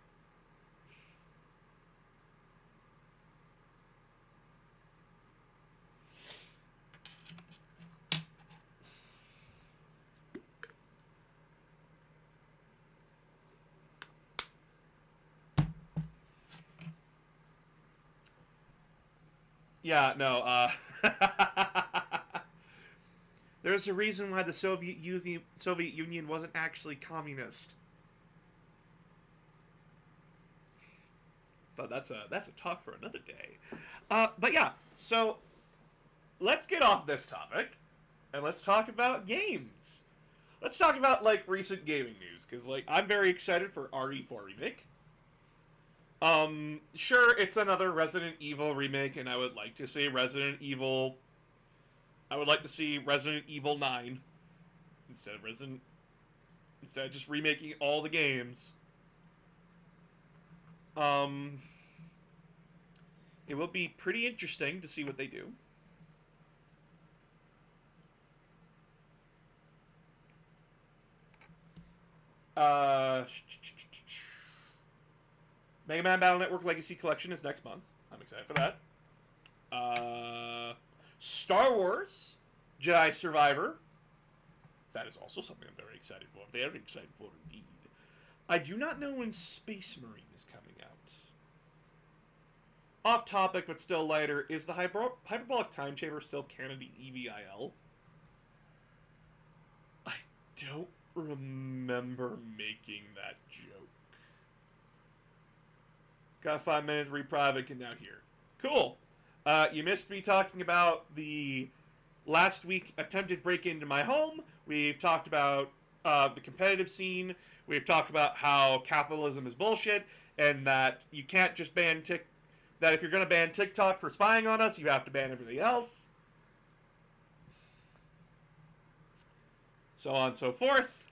Yeah, no, there's a reason why the Soviet Union wasn't actually communist. But that's a talk for another day. But yeah, so let's get off this topic and let's talk about games. Let's talk about like recent gaming news because like I'm very excited for RE4 remake. Sure, it's another Resident Evil remake, and I would like to see Resident Evil 9 instead of just remaking all the games. It will be pretty interesting to see what they do. Mega Man Battle Network Legacy Collection is next month. I'm excited for that. Star Wars Jedi Survivor. That is also something I'm very excited for. Very excited for indeed. I do not know when Space Marine is coming out. Off topic, but still lighter, is the Hyperbolic Time Chamber still canon to EVIL? I don't remember making that joke. Got 5 minutes, read private, can now hear. Cool. You missed me talking about the last week attempted break into my home. We've talked about the competitive scene. We've talked about how capitalism is bullshit, and that you can't just ban that if you're going to ban TikTok for spying on us, you have to ban everything else. So on and so forth.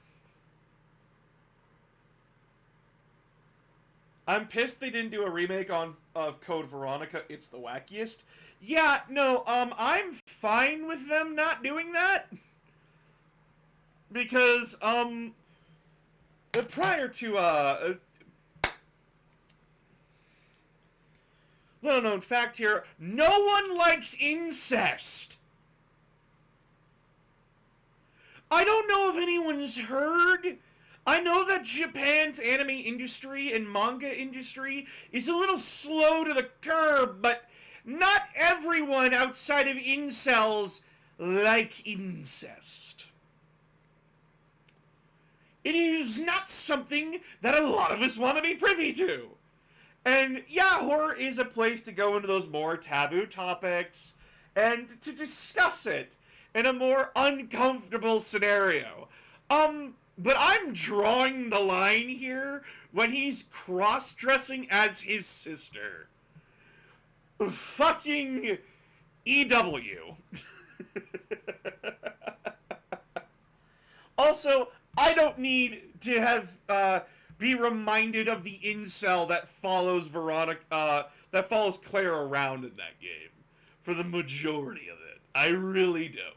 I'm pissed they didn't do a remake of Code Veronica. It's the wackiest. Yeah, no, I'm fine with them not doing that. Because, prior to, little known fact here, no one likes incest. I don't know if anyone's heard. I know that Japan's anime industry and manga industry is a little slow to the curb, but not everyone outside of incels like incest. It is not something that a lot of us want to be privy to. And yeah, horror is a place to go into those more taboo topics and to discuss it in a more uncomfortable scenario. But I'm drawing the line here when he's cross-dressing as his sister. Fucking EW. Also, I don't need to have be reminded of the incel that follows that follows Claire around in that game for the majority of it. I really don't.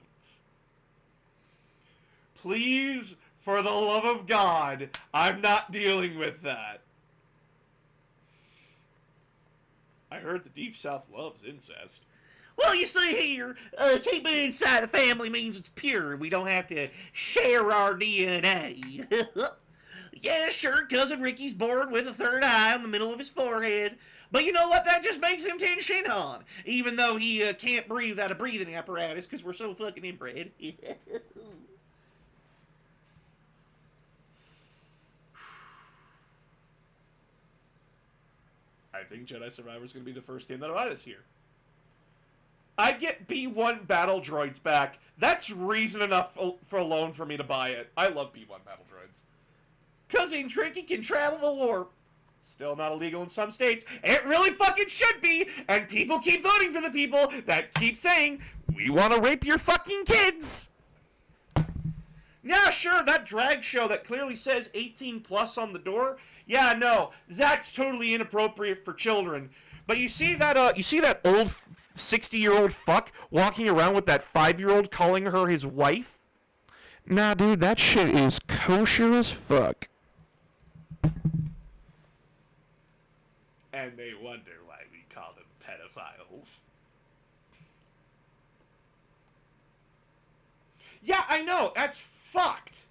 Please, for the love of God, I'm not dealing with that. I heard the Deep South loves incest. Well, you see here, keeping it inside the family means it's pure. We don't have to share our DNA. Yeah, sure, Cousin Ricky's born with a third eye in the middle of his forehead. But you know what? That just makes him Tin Shin Han. Even though he can't breathe out a breathing apparatus because we're so fucking inbred. I think Jedi Survivor is going to be the first game that'll buy this year. I get B1 battle droids back. That's reason enough for me to buy it. I love B1 battle droids. Cousin Tricky can travel the warp. Still not illegal in some states. It really fucking should be. And people keep voting for the people that keep saying, we want to rape your fucking kids. Yeah, sure, that drag show that clearly says 18 plus on the door. Yeah, no, that's totally inappropriate for children. But you see that old 60-year-old fuck walking around with that 5-year-old calling her his wife? Nah, dude, that shit is kosher as fuck. And they wonder why we call them pedophiles. Yeah, I know, that's fucked.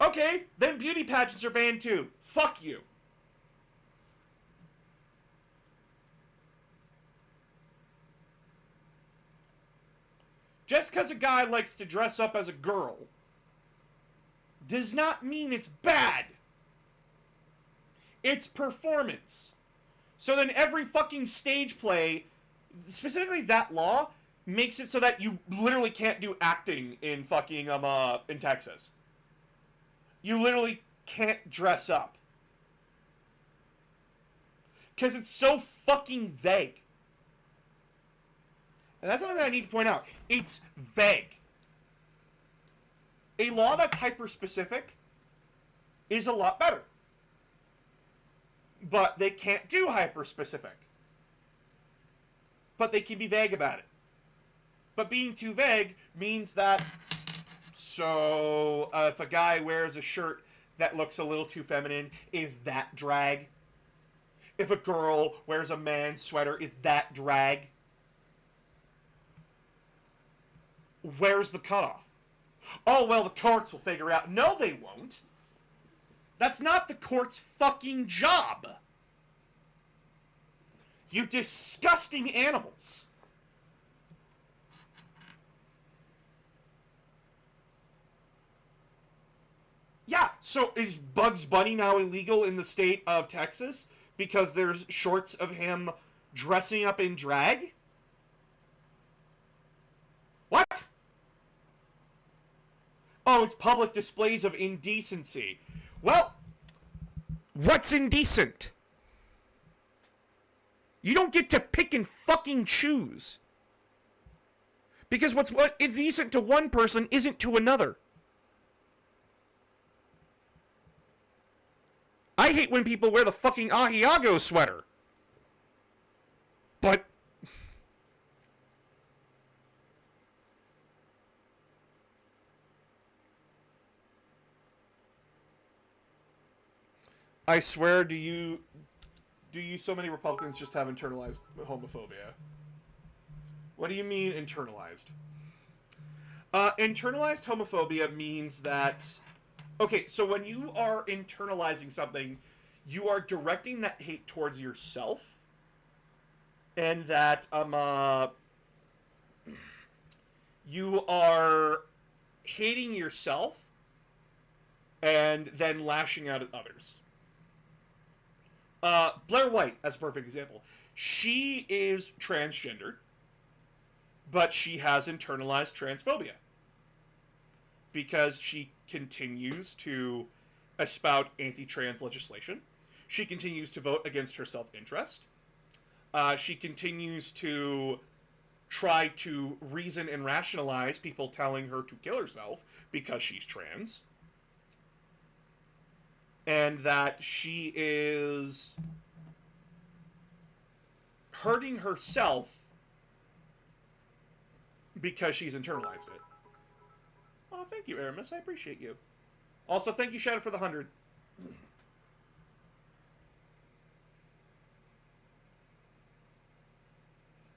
Okay, then beauty pageants are banned too. Fuck you. Just because a guy likes to dress up as a girl does not mean it's bad. It's performance. So then every fucking stage play, specifically that law, makes it so that you literally can't do acting in fucking in Texas. You literally can't dress up. 'Cause it's so fucking vague. And that's something that I need to point out. It's vague. A law that's hyper-specific is a lot better. But they can't do hyper-specific. But they can be vague about it. But being too vague means that, so if a guy wears a shirt that looks a little too feminine, is that drag? If a girl wears a man's sweater, is that drag? Where's the cutoff? Oh, well, the courts will figure out. No, they won't. That's not the court's fucking job. You disgusting animals. Yeah, so is Bugs Bunny now illegal in the state of Texas because there's shorts of him dressing up in drag? What? Oh, it's public displays of indecency. Well, what's indecent? You don't get to pick and fucking choose. Because what is decent to one person isn't to another. I hate when people wear the fucking Ahiago sweater. But I swear, do you so many Republicans just have internalized homophobia? What do you mean internalized? Internalized homophobia means that, okay, so when you are internalizing something, you are directing that hate towards yourself, and that you are hating yourself and then lashing out at others. Blair White, as a perfect example. She is transgender, but she has internalized transphobia because she continues to espout anti-trans legislation. She continues to vote against her self-interest. She continues to try to reason and rationalize people telling her to kill herself because she's trans. And that she is hurting herself because she's internalized it. Oh, thank you, Aramis. I appreciate you. Also, thank you, Shadow, for the 100.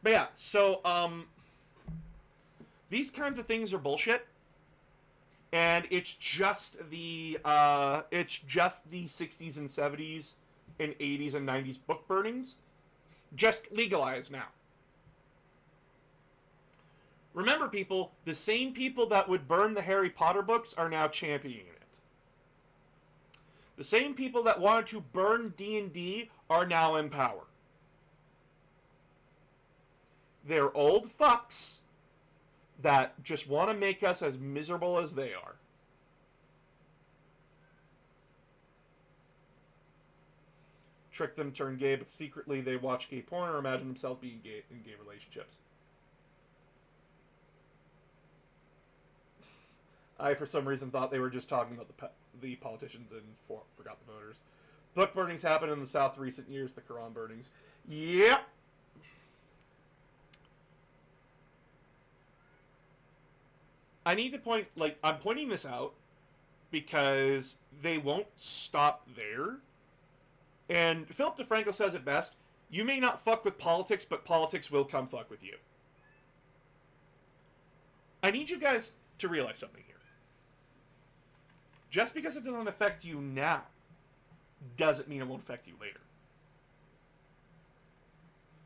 But yeah, so, these kinds of things are bullshit. And it's just the 60s and 70s and 80s and 90s book burnings just legalized now. Remember, people, the same people that would burn the Harry Potter books are now championing it. The same people that wanted to burn D&D are now in power. They're old fucks that just want to make us as miserable as they are. Trick them, turn gay, but secretly they watch gay porn or imagine themselves being gay in gay relationships. I, for some reason, thought they were just talking about the politicians and forgot the voters. Book burnings happened in the South recent years, the Quran burnings. Yep. I need to point, I'm pointing this out because they won't stop there. And Philip DeFranco says it best, you may not fuck with politics, but politics will come fuck with you. I need you guys to realize something here. Just because it doesn't affect you now, doesn't mean it won't affect you later.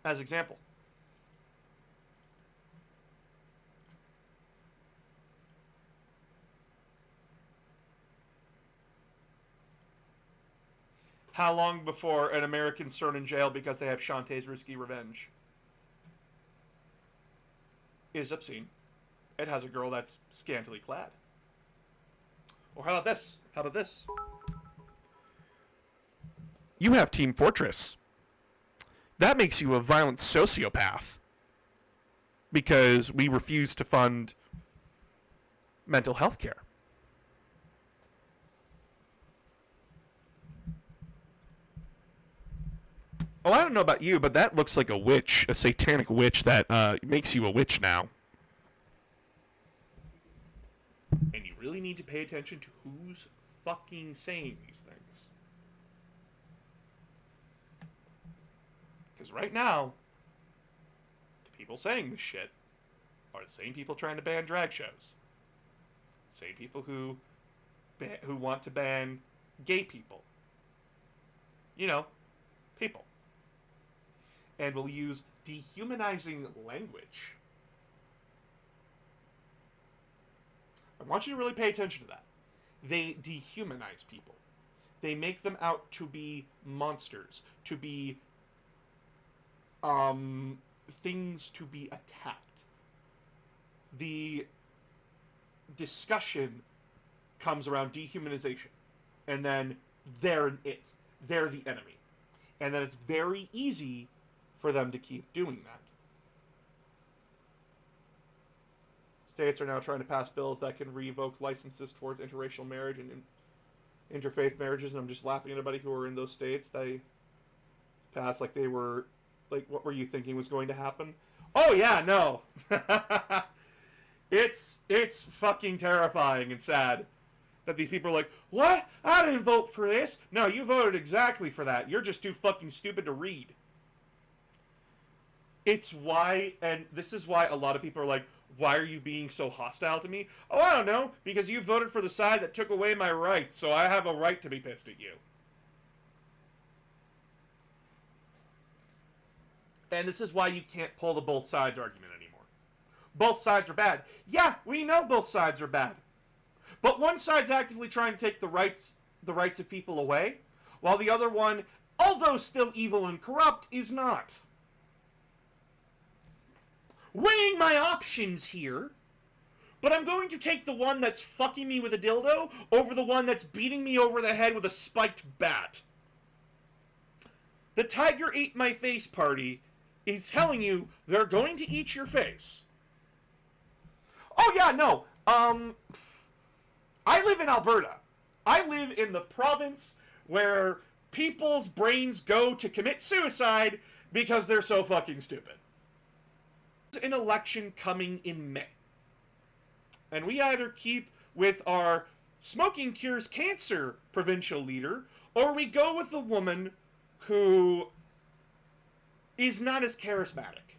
As example. How long before an American's thrown in jail because they have Shantae's risky revenge? Is obscene. It has a girl that's scantily clad. Or how about this? How about this? You have Team Fortress. That makes you a violent sociopath. Because we refuse to fund mental health care. Oh, I don't know about you, but that looks like a witch, a satanic witch that makes you a witch now. And you really need to pay attention to who's fucking saying these things. Because right now, the people saying this shit are the same people trying to ban drag shows. The same people who want to ban gay people. You know, people. And will use dehumanizing language. I want you to really pay attention to that. they dehumanize people. They make them out to be monsters, to be things to be attacked. The discussion comes around dehumanization, and then they're it. They're the enemy. And then it's very easy for them to keep doing that. States are now trying to pass bills that can revoke licenses towards interracial marriage and interfaith marriages, and I'm just laughing at everybody who are in those states. They passed like they were, like, what were you thinking was going to happen? Oh yeah, no. It's fucking terrifying and sad that these people are like, what? I didn't vote for this. No, you voted exactly for that. You're just too fucking stupid to read. It's why, and this is why a lot of people are like, why are you being so hostile to me? Oh, I don't know, because you voted for the side that took away my rights, so I have a right to be pissed at you. And this is why you can't pull the both sides argument anymore. Both sides are bad. Yeah, we know both sides are bad. But one side's actively trying to take the rights of people away, while the other one, although still evil and corrupt, is not. Weighing my options here, but I'm going to take the one that's fucking me with a dildo over the one that's beating me over the head with a spiked bat. The Tiger Ate My Face party is telling you they're going to eat your face. Oh yeah, no. I live in Alberta. I live in the province where people's brains go to commit suicide because they're so fucking stupid. There's an election coming in May. And we either keep with our smoking cures cancer provincial leader, or we go with the woman who is not as charismatic.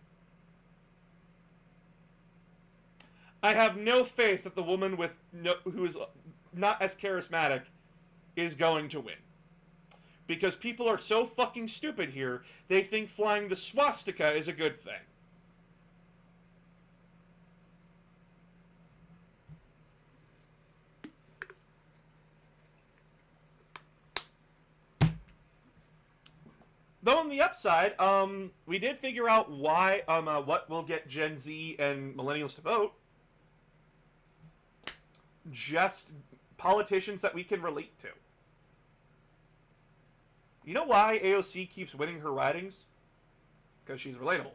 I have no faith that the woman who is not as charismatic is going to win. Because people are so fucking stupid here, they think flying the swastika is a good thing. Though on the upside, we did figure out why, what will get Gen Z and millennials to vote. Just politicians that we can relate to. You know why AOC keeps winning her ridings? Because she's relatable.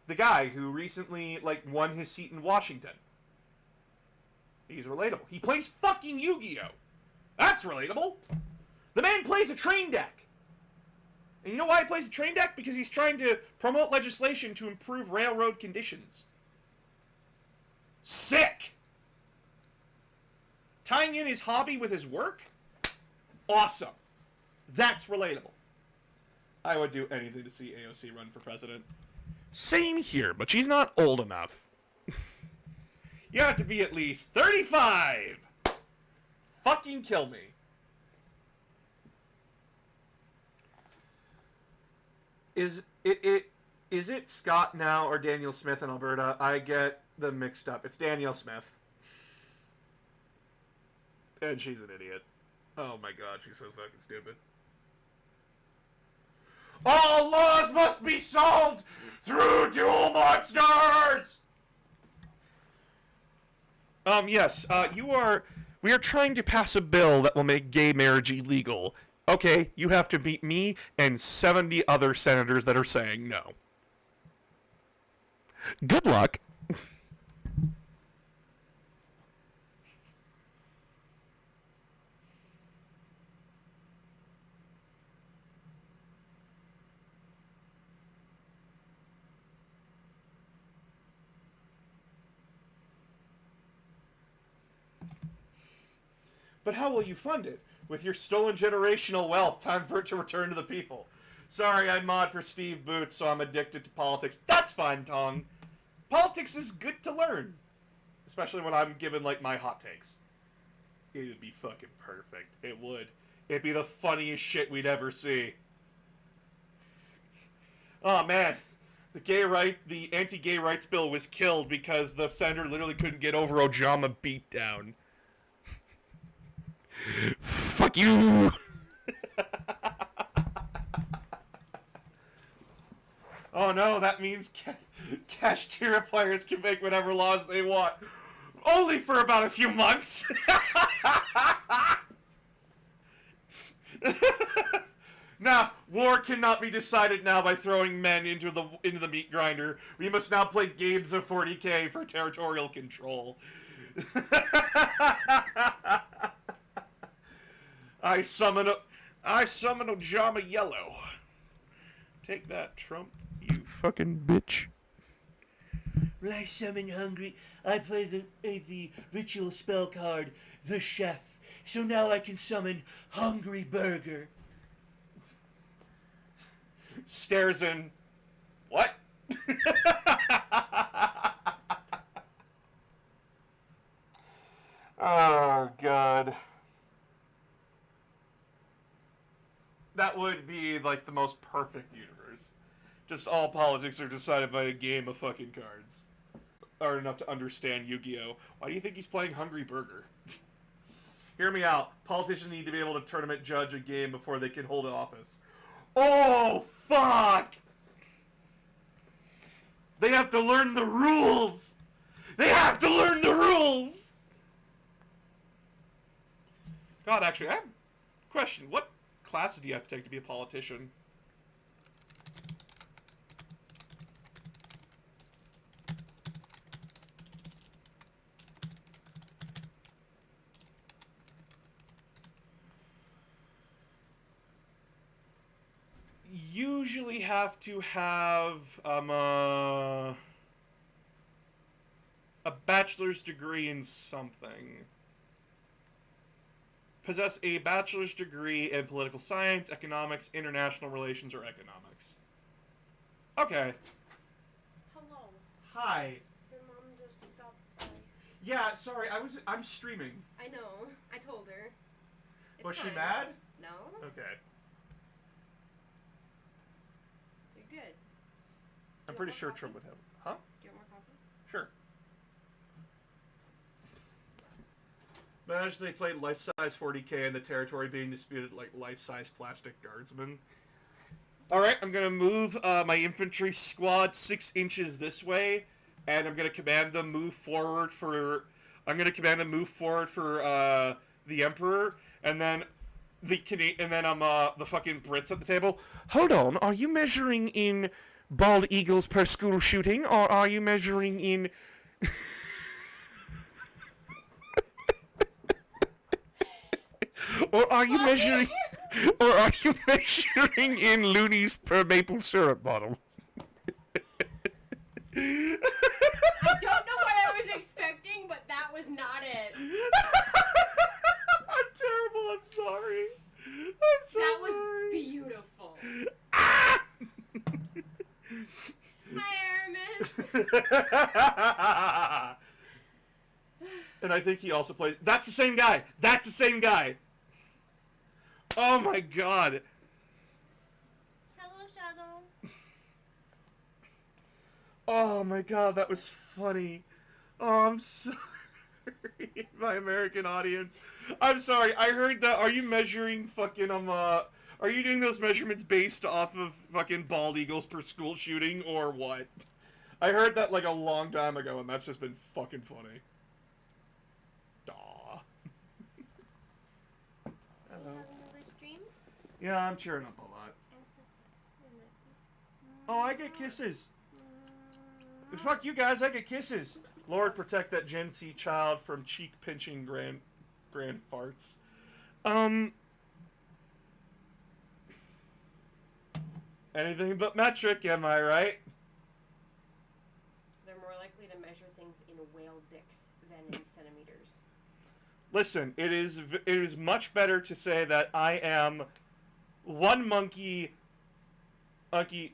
The guy who recently, won his seat in Washington. He's relatable. He plays fucking Yu-Gi-Oh! That's relatable! The man plays a train deck! And you know why he plays a train deck? Because he's trying to promote legislation to improve railroad conditions. Sick! Tying in his hobby with his work? Awesome. That's relatable. I would do anything to see AOC run for president. Same here, but she's not old enough. You have to be at least 35! Fucking kill me. Is it Scott now or Daniel Smith in Alberta? I get them mixed up. It's Danielle Smith. And she's an idiot. Oh my god, she's so fucking stupid. All laws must be solved through dual monsters! Yes, we are trying to pass a bill that will make gay marriage illegal. Okay, you have to beat me and 70 other senators that are saying no. Good luck. But how will you fund it? With your stolen generational wealth, time for it to return to the people. Sorry, I mod for Steve Boots, so I'm addicted to politics. That's fine, Tong. Politics is good to learn. Especially when I'm given, my hot takes. It would be fucking perfect. It would. It'd be the funniest shit we'd ever see. Oh, man. The anti-gay rights bill was killed because the senator literally couldn't get over Ojama beatdown. Fuck you! Oh no, that means Kashtira players can make whatever laws they want. Only for about a few months! Nah, war cannot be decided now by throwing men into the meat grinder. We must now play games of 40k for territorial control. I summon Ojama Yellow. Take that, Trump, you fucking bitch. When I summon Hungry, I play the ritual spell card, the Chef. So now I can summon Hungry Burger. Stares in. What? Oh, God. That would be, like, the most perfect universe. Just all politics are decided by a game of fucking cards. Are enough to understand Yu-Gi-Oh! Why do you think he's playing Hungry Burger? Hear me out. Politicians need to be able to tournament judge a game before they can hold an office. Oh, fuck! They have to learn the rules! They have to learn the rules! God, actually, I have a question. What class do you have to take to be a politician? Usually have to have a bachelor's degree in something. Possess a bachelor's degree in political science, economics, international relations, or economics. Okay. Hello. Hi. Your mom just stopped by. Yeah, sorry, I'm streaming. I know. I told her. It's Was she fine. mad? No. Okay. You're good. I'm You pretty want sure more Trump coffee? would have. Huh? Do you want more coffee? Sure. Imagine they played life-size 40k and the territory being disputed like life-size plastic guardsmen. Alright, I'm gonna move my infantry squad 6 inches this way, and I'm gonna command them move forward for... the Emperor, and then the fucking Brits at the table. Hold on, are you measuring in bald eagles per school shooting, or are you measuring in... Or are you measuring in loonies per maple syrup bottle? I don't know what I was expecting, but that was not it. I'm terrible, I'm sorry. I'm so That was sorry. beautiful. Ah! Hi, Aramis. And I think he also plays... That's the same guy! That's the same guy! Oh my god. Hello, Shadow. Oh my god, that was funny. Oh, I'm sorry. My American audience. I'm sorry, I heard that. Are you measuring fucking, are you doing those measurements based off of fucking bald eagles per school shooting, or what? I heard that like a long time ago, and that's just been fucking funny. Daw. Hello. Another stream? Yeah, I'm cheering up a lot. Oh, I get kisses. Fuck you guys, I get kisses. Lord, protect that Gen Z child from cheek-pinching grand farts. Anything but metric, am I right? They're more likely to measure things in whale dicks than in centimeters. Listen, it is much better to say that I am one monkey,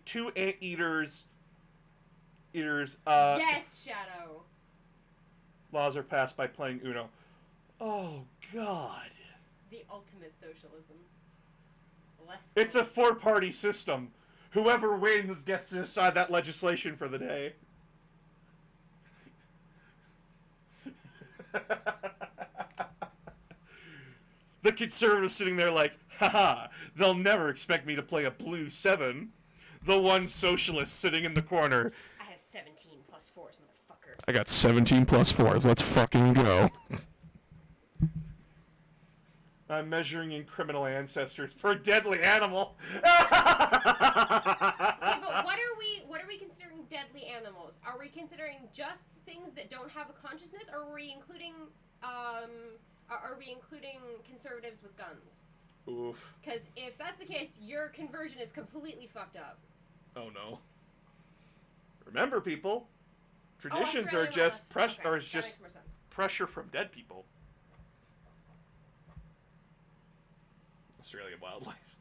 two anteaters. Yes, Shadow. Laws are passed by playing Uno. Oh God. The ultimate socialism. Less. It's a four-party system. Whoever wins gets to decide that legislation for the day. The conservatives sitting there like, haha, they'll never expect me to play a blue 7. The one socialist sitting in the corner. I have 17 plus 4s, motherfucker. I got 17 plus 4s. Let's fucking go. I'm measuring in criminal ancestors for a deadly animal. Okay, but what are we considering deadly animals? Are we considering just things that don't have a consciousness, or are we including conservatives with guns? Oof. Because if that's the case, your conversion is completely fucked up. Oh no. Remember, people, traditions are Australian just wildlife. pressure, Okay, or it's that just makes more sense. pressure from dead people. Australian wildlife.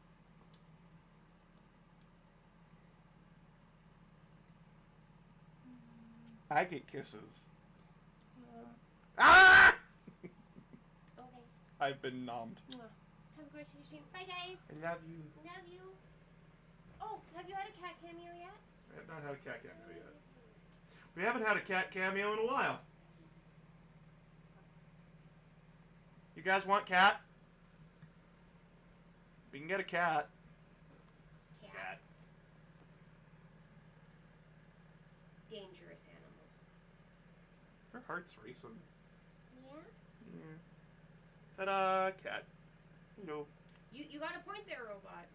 I get kisses. Ah! Okay. I've been nommed. Have a great stream. Bye, guys. I love you. Love you. Oh, have you had a cat cameo yet? I have not had a cat cameo yet. We haven't had a cat cameo in a while. You guys want cat? We can get a cat. Cat. Dangerous animal. Her heart's racing. Yeah? Yeah. Ta-da, cat. You know. You got a point there, robot.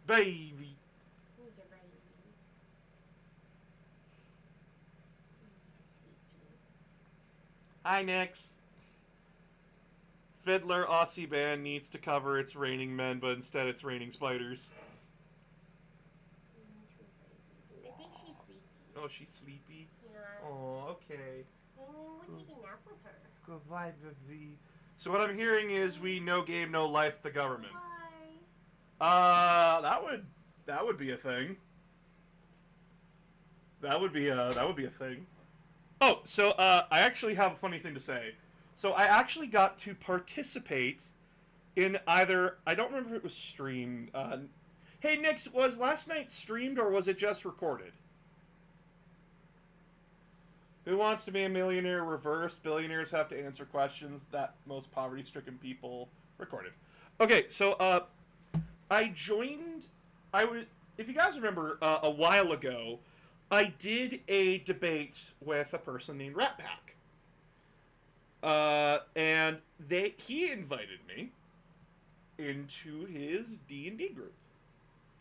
Baby. He's a baby. So sweet. Hi, Nix. Fiddler Aussie band needs to cover its raining men, but instead it's raining spiders. I think she's sleepy. Oh, she's sleepy? Yeah. Oh, okay. We'll take a nap with her. Goodbye, baby. So what I'm hearing is we no game, no life the government. Bye. That would be a thing. That would be a thing. Oh, so I actually have a funny thing to say. So I actually got to participate in either, I don't remember if it was streamed. Hey, Nix, was last night streamed or was it just recorded? Who Wants to Be a Millionaire reversed? Billionaires have to answer questions that most poverty-stricken people recorded. Okay, so I joined. If you guys remember, a while ago, I did a debate with a person named Rat Pack. And he invited me into his D&D group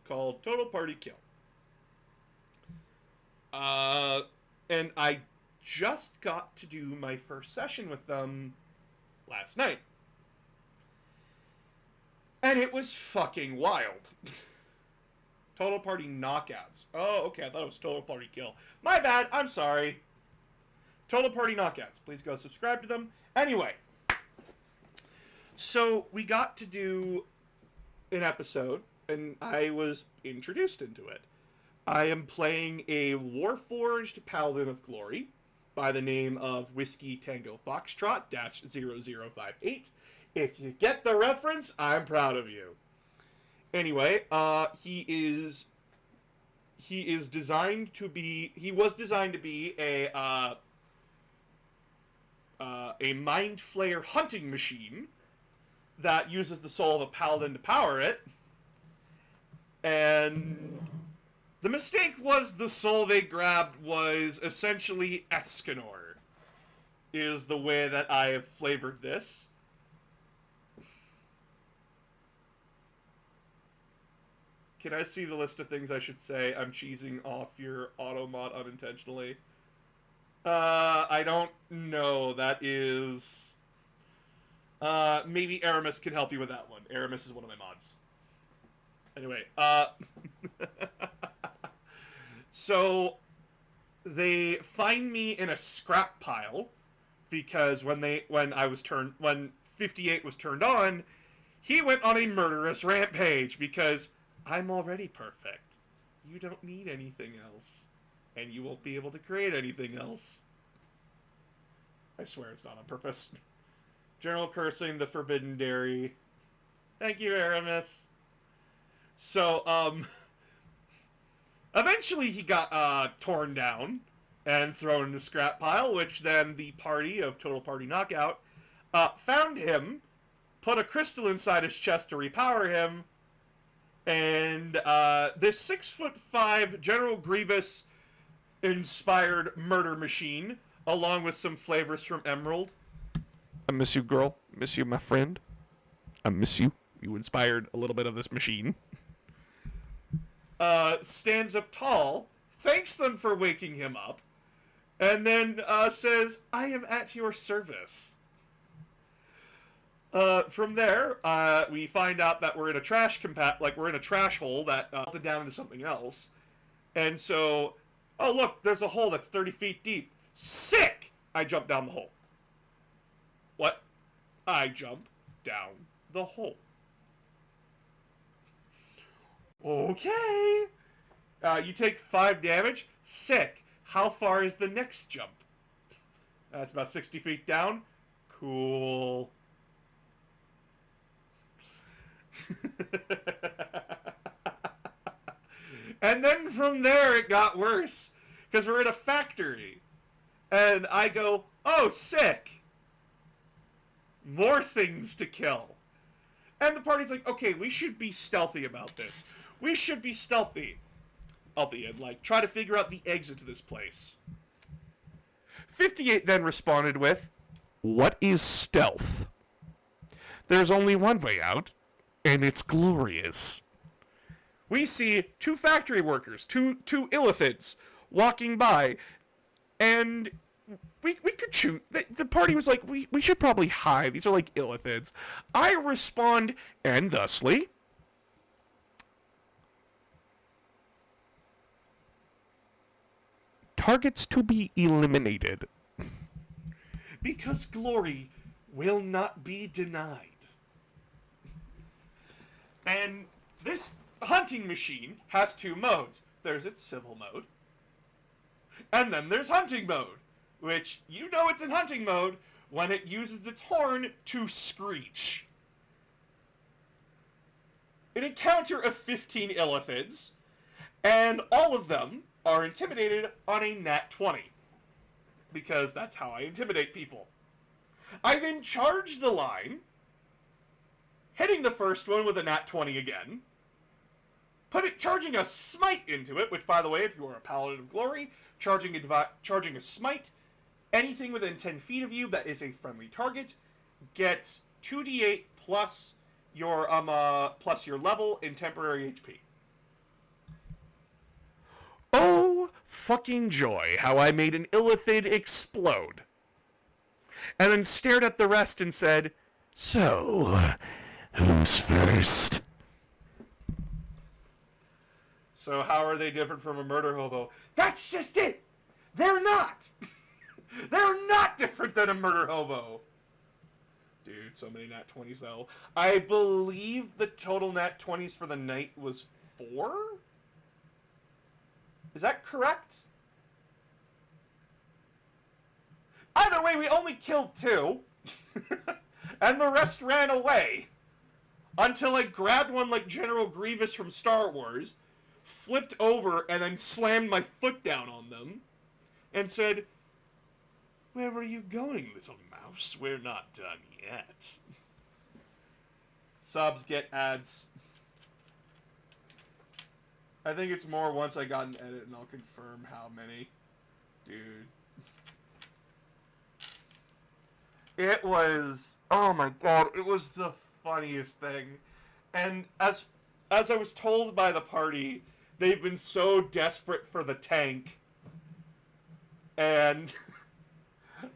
called Total Party Kill. And I just got to do my first session with them last night. And it was fucking wild. Total Party Knockouts. Oh, okay, I thought it was Total Party Kill. My bad, I'm sorry. Total Party Knockouts. Please go subscribe to them. Anyway. So, we got to do an episode, and I was introduced into it. I am playing a Warforged Paladin of Glory by the name of Whiskey Tango Foxtrot -0058. If you get the reference, I'm proud of you. Anyway, he was designed to be a Mind Flayer hunting machine that uses the soul of a paladin to power it. And the mistake was the soul they grabbed was essentially Escanor, is the way that I have flavored this. Can I see the list of things I should say? I'm cheesing off your auto mod unintentionally. I don't know. That is... maybe Aramis can help you with that one. Aramis is one of my mods. Anyway, so they find me in a scrap pile because when 58 was turned on, he went on a murderous rampage because I'm already perfect. You don't need anything else, and you won't be able to create anything else. I swear it's not on purpose. General cursing the forbidden dairy. Thank you, Aramis. So, eventually he got, torn down and thrown in the scrap pile, which then the party of Total Party Knockout, found him put a crystal inside his chest to repower him, and this 6'5" General Grievous inspired murder machine, along with some flavors from Emerald. I miss you, girl. Miss you, my friend. I miss you. You inspired a little bit of this machine. Stands up tall, thanks them for waking him up, and then says, "I am at your service." From there, we find out that we're in a we're in a trash hole that melted down into something else. And so, oh look, there's a hole that's 30 feet deep. Sick! I jump down the hole. What? I jump down the hole. Okay. You take 5 damage. Sick. How far is the next jump? That's about 60 feet down. Cool. And then from there it got worse, because we're in a factory, and I go, oh, sick, more things to kill. And the party's like, okay, we should be stealthy about this. We should be stealthy. And like, try to figure out the exit to this place. 58 then responded with, what is stealth? There's only one way out, and it's glorious. We see 2 factory workers, two illithids, walking by, and we could shoot. The party was like, we should probably hide. These are like illithids. I respond, and thusly, targets to be eliminated. Because glory will not be denied. And this hunting machine has 2 modes. There's its civil mode, and then there's hunting mode, which you know it's in hunting mode when it uses its horn to screech. An encounter of 15 illithids, and all of them are intimidated on a nat 20. Because that's how I intimidate people. I then charge the line, hitting the first one with a nat 20 again, charging a smite into it, which, by the way, if you are a Paladin of Glory, charging a smite, anything within 10 feet of you that is a friendly target gets 2d8 plus your level in temporary HP. Oh, fucking joy, how I made an illithid explode. And then stared at the rest and said, so, who's first? So how are they different from a murder hobo? That's just it! They're not! They're not different than a murder hobo! Dude, so many nat 20s though. I believe the total nat 20s for the night was 4? Is that correct? Either way, we only killed 2. And the rest ran away. Until I grabbed one like General Grievous from Star Wars, flipped over, and then slammed my foot down on them, and said, where were you going, little mouse? We're not done yet. Subs get ads. I think it's more once I got an edit, and I'll confirm how many. Dude. It was, oh my god, it was the funniest thing. And as I was told by the party, they've been so desperate for the tank. And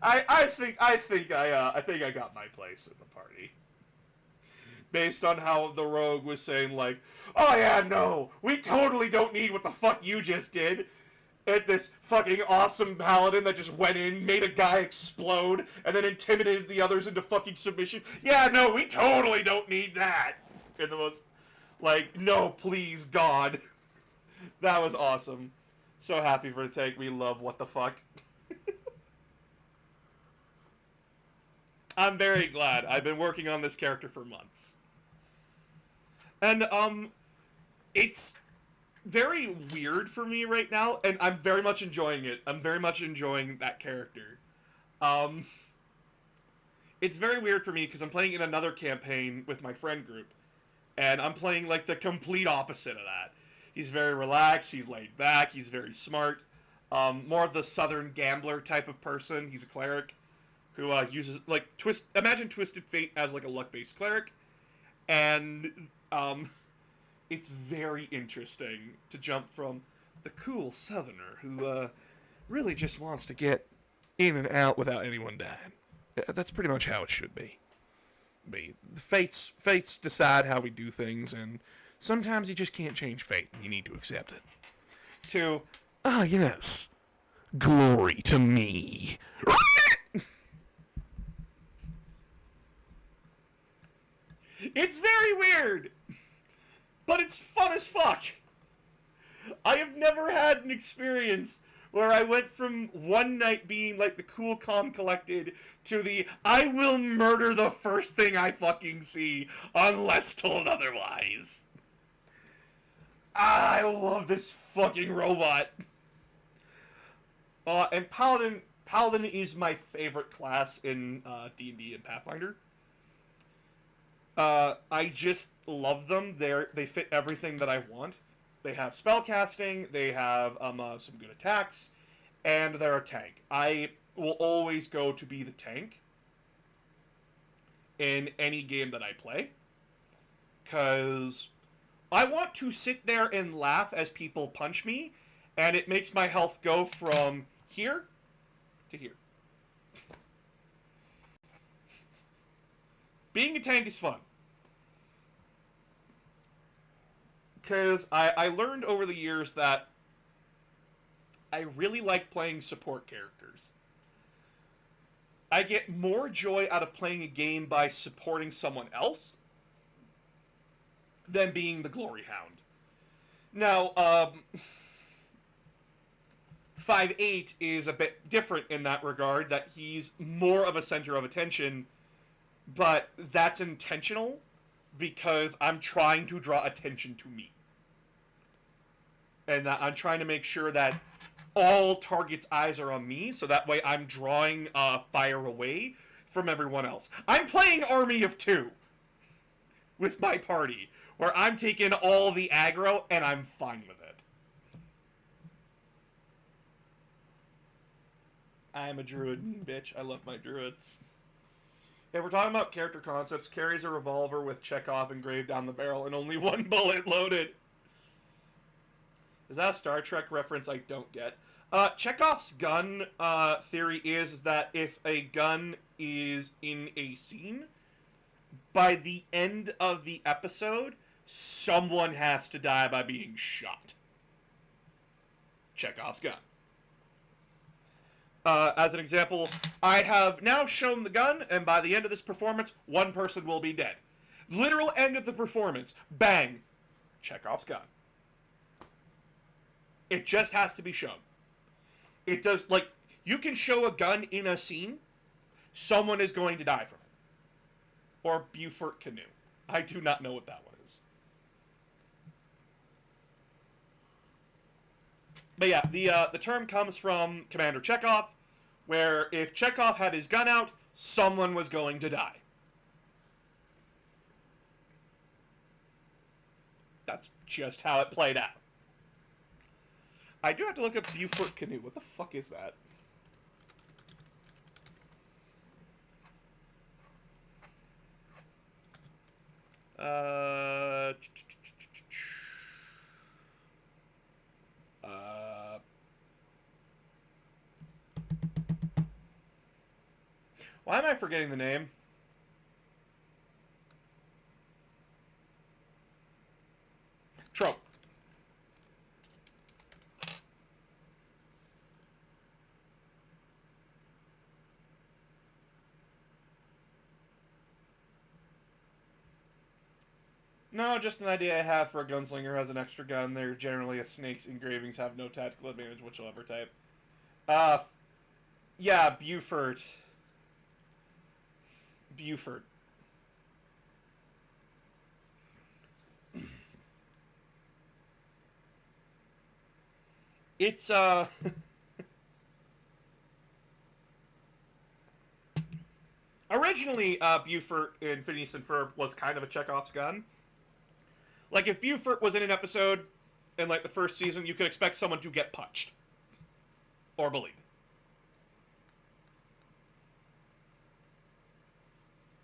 I think I got my place in the party. Based on how the rogue was saying, like, oh yeah, no, we totally don't need what the fuck you just did. And this fucking awesome paladin that just went in, made a guy explode, and then intimidated the others into fucking submission. Yeah, no, we totally don't need that. And the most, like, no, please, God. That was awesome. So happy for the tank. We love what the fuck. I'm very glad. I've been working on this character for months. And, it's very weird for me right now, and I'm very much enjoying it. I'm very much enjoying that character. it's very weird for me because I'm playing in another campaign with my friend group, and I'm playing like the complete opposite of that. He's very relaxed, he's laid back, he's very smart. More of the southern gambler type of person. He's a cleric who uses like imagine Twisted Fate as like a luck-based cleric, and it's very interesting to jump from the cool southerner who really just wants to get in and out without anyone dying. That's pretty much how it should be. The fates decide how we do things, and sometimes you just can't change fate. You need to accept it. To, yes, glory to me. It's very weird, but it's fun as fuck. I have never had an experience where I went from one night being like the cool, calm, collected to the I will murder the first thing I fucking see unless told otherwise. I love this fucking robot. And Paladin is my favorite class in D&D and Pathfinder. I just love them. They fit everything that I want. They have spellcasting, they have some good attacks, and they're a tank. I will always go to be the tank in any game that I play, because I want to sit there and laugh as people punch me, and it makes my health go from here to here. Being a tank is fun. Because I learned over the years that I really like playing support characters. I get more joy out of playing a game by supporting someone else than being the Glory Hound. Now, 5-8 is a bit different in that regard, that he's more of a center of attention, but that's intentional because I'm trying to draw attention to me. And I'm trying to make sure that all targets' eyes are on me, so that way I'm drawing fire away from everyone else. I'm playing Army of Two with my party, where I'm taking all the aggro, and I'm fine with it. I'm a druid, bitch. I love my druids. If we're talking about character concepts, carries a revolver with Chekhov engraved on the barrel and only one bullet loaded. Is that a Star Trek reference I don't get? Chekhov's gun theory is that if a gun is in a scene, by the end of the episode, someone has to die by being shot. Chekhov's gun. As an example, I have now shown the gun, and by the end of this performance, one person will be dead. Literal end of the performance. Bang. Chekhov's gun. It just has to be shown. It does, like, you can show a gun in a scene, someone is going to die from it. Or Beaufort Canoe. I do not know what that one is. But yeah, the term comes from Commander Chekhov, where if Chekhov had his gun out, someone was going to die. That's just how it played out. I do have to look up Beaufort Canoe. What the fuck is that? Why am I forgetting the name? Trope. No, just an idea I have for a gunslinger who has an extra gun. They're generally a snake's engravings have no tactical advantage whatsoever type. Yeah, Beaufort. Beaufort. It's, originally, Buford in Phineas and Ferb was kind of a Chekhov's gun. Like, if Buford was in an episode in, like, the first season, you could expect someone to get punched. Or bullied.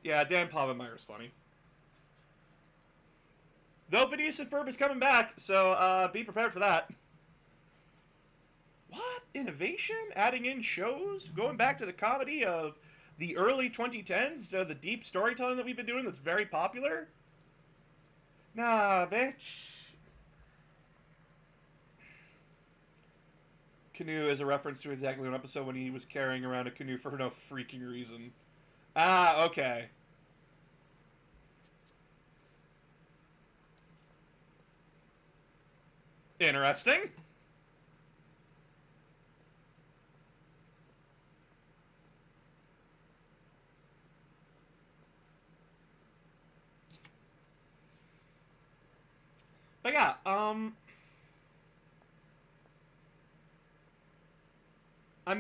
Yeah, Dan Povenmire's funny. Though Phineas and Ferb is coming back, so be prepared for that. What? Innovation? Adding in shows? Going back to the comedy of the early 2010s? The deep storytelling that we've been doing that's very popular? Nah, bitch. Canoe is a reference to exactly one episode when he was carrying around a canoe for no freaking reason. Ah, okay. Interesting. But yeah, I'm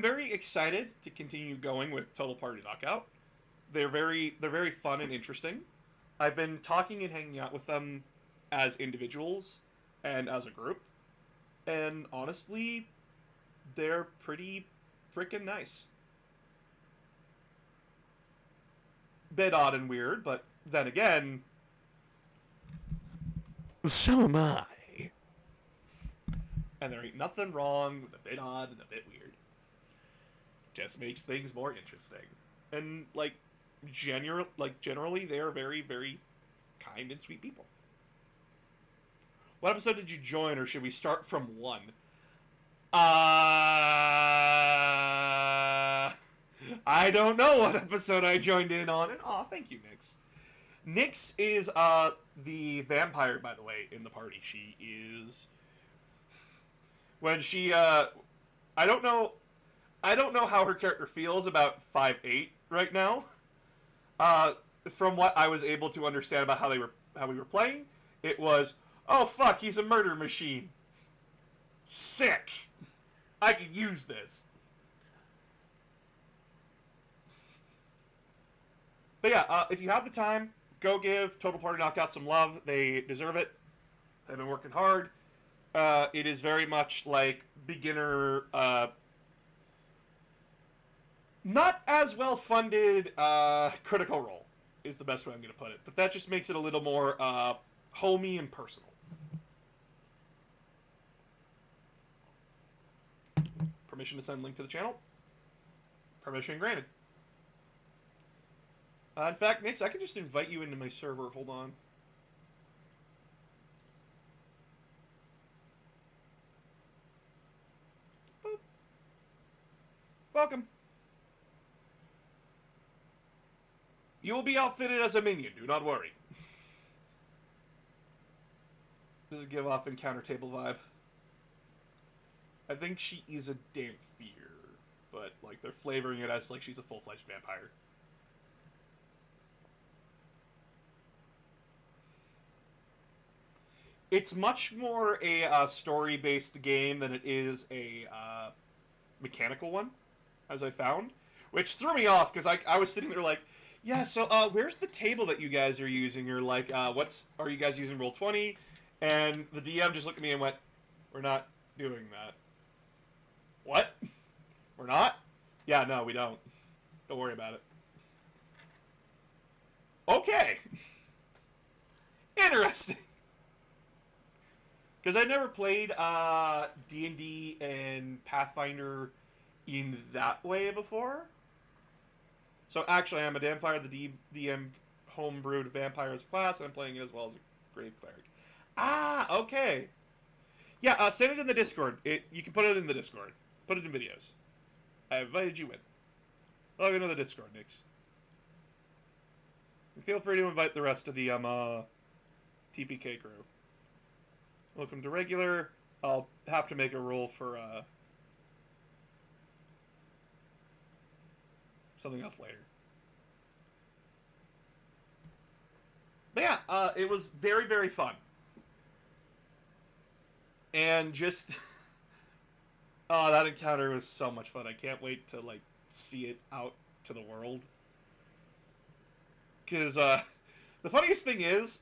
very excited to continue going with Total Party Knockout. They're very fun and interesting. I've been talking and hanging out with them as individuals and as a group. And honestly, they're pretty freaking nice. Bit odd and weird, but then again, so am I. And there ain't nothing wrong with a bit odd and a bit weird. Just makes things more interesting. And generally they are very, very kind and sweet people. What episode did you join, or should we start from 1? I don't know what episode I joined in on. And thank you, Nyx. Nyx is the vampire, by the way, in the party. She is when she I don't know how her character feels about 5'8" right now. From what I was able to understand about how we were playing, it was, oh fuck, he's a murder machine. Sick. I could use this. But yeah, if you have the time, go give Total Party Knockout some love. They deserve it. They've been working hard. It is very much like beginner, not as well funded Critical Role is the best way I'm going to put it. But that just makes it a little more homey and personal. Permission to send link to the channel? Permission granted. In fact, Nyx, I can just invite you into my server. Hold on. Boop. Welcome. You will be outfitted as a minion, do not worry. Does it give off encounter table vibe? I think she is a Dhampir, but like they're flavoring it as like she's a full-fledged vampire. It's much more a story-based game than it is a mechanical one, as I found, which threw me off because I was sitting there like, yeah, so where's the table that you guys are using? Or like, are you guys using Roll20? And the DM just looked at me and went, we're not doing that. What? We're not? Yeah, no, we don't. Don't worry about it. Okay. Interesting. Because I never played D&D and Pathfinder in that way before. So actually, I'm a Vampire, the DM homebrewed Vampire as a class, and I'm playing it as well as a Grave Cleric. Ah, okay. Yeah, send it in the Discord. You can put it in the Discord. Put it in videos. I invited you in. Log into the Discord, Nyx. And feel free to invite the rest of the TPK crew. Welcome to regular. I'll have to make a roll for something else later. But yeah, it was very, very fun. And just oh, that encounter was so much fun. I can't wait to like see it out to the world. Because the funniest thing is,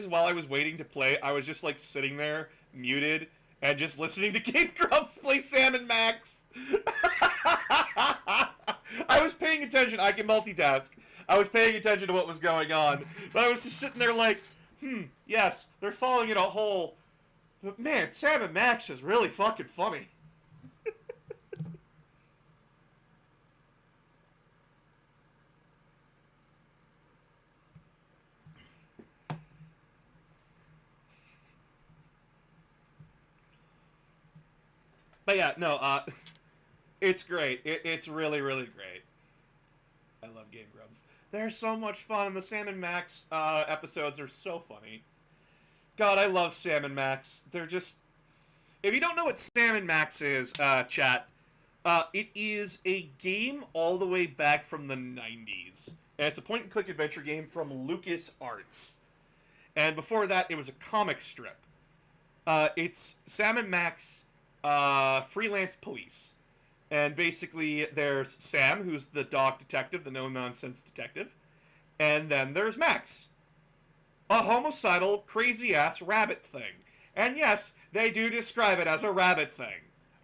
while I was waiting to play, I was just like sitting there, muted, and just listening to Game Grumps play Sam and Max. I was paying attention. I can multitask. I was paying attention to what was going on, but I was just sitting there like, yes, they're falling in a hole. But man, Sam and Max is really fucking funny. But yeah, no, it's great. It's really, really great. I love Game Grumps. They're so much fun, and the Sam and Max episodes are so funny. God, I love Sam and Max. They're just... If you don't know what Sam and Max is, chat, it is a game all the way back from the 90s. And it's a point-and-click adventure game from LucasArts. And before that, it was a comic strip. It's Sam and Max freelance police. And basically, there's Sam, who's the dog detective, the no-nonsense detective. And then there's Max, a homicidal, crazy-ass rabbit thing. And yes, they do describe it as a rabbit thing.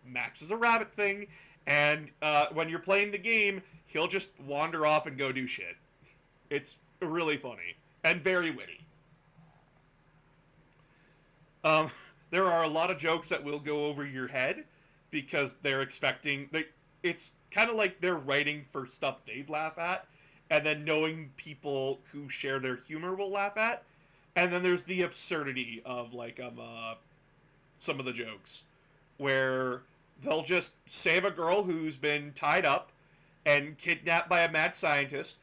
Max is a rabbit thing, and when you're playing the game, he'll just wander off and go do shit. It's really funny, and very witty. There are a lot of jokes that will go over your head, because they're expecting... It's kind of like they're writing for stuff they'd laugh at, and then knowing people who share their humor will laugh at. And then there's the absurdity of, like, some of the jokes, where they'll just save a girl who's been tied up and kidnapped by a mad scientist,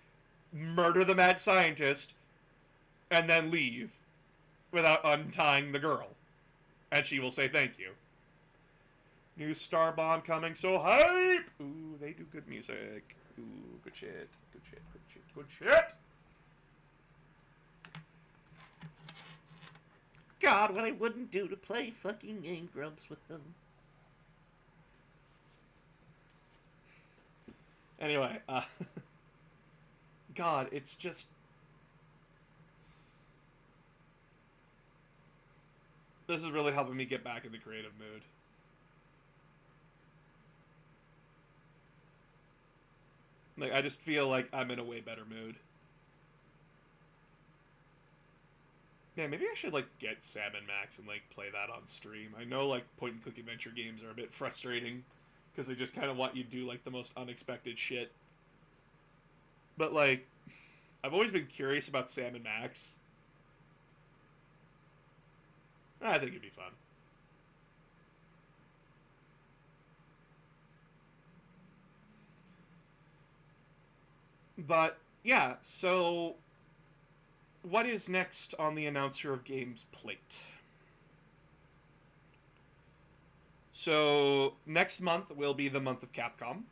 murder the mad scientist, and then leave without untying the girl. And she will say thank you. New Starbond coming, so hype! Ooh, they do good music. Ooh, good shit, good shit, good shit, good shit! God, what I wouldn't do to play fucking Game Grumps with them. Anyway, God, it's just... This is really helping me get back in the creative mood. Like, I just feel like I'm in a way better mood. Man, maybe I should, like, get Sam and Max and, like, play that on stream. I know, like, point-and-click adventure games are a bit frustrating, because they just kind of want you to do, like, the most unexpected shit. But, like, I've always been curious about Sam and Max. I think it'd be fun. But, yeah, so... What is next on the Announcer of Games plate? So, next month will be the month of Capcom.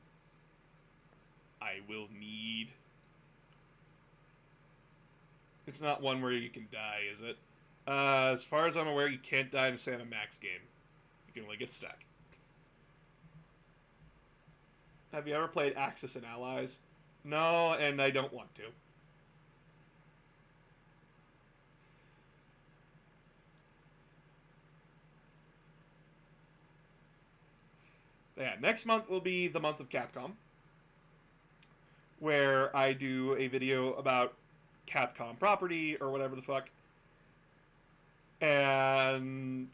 I will need... It's not one where you can die, is it? As far as I'm aware, you can't die in a Sam and Max game. You can only get stuck. Have you ever played Axis and Allies? No, and I don't want to. Yeah, next month will be the month of Capcom, where I do a video about Capcom property or whatever the fuck, and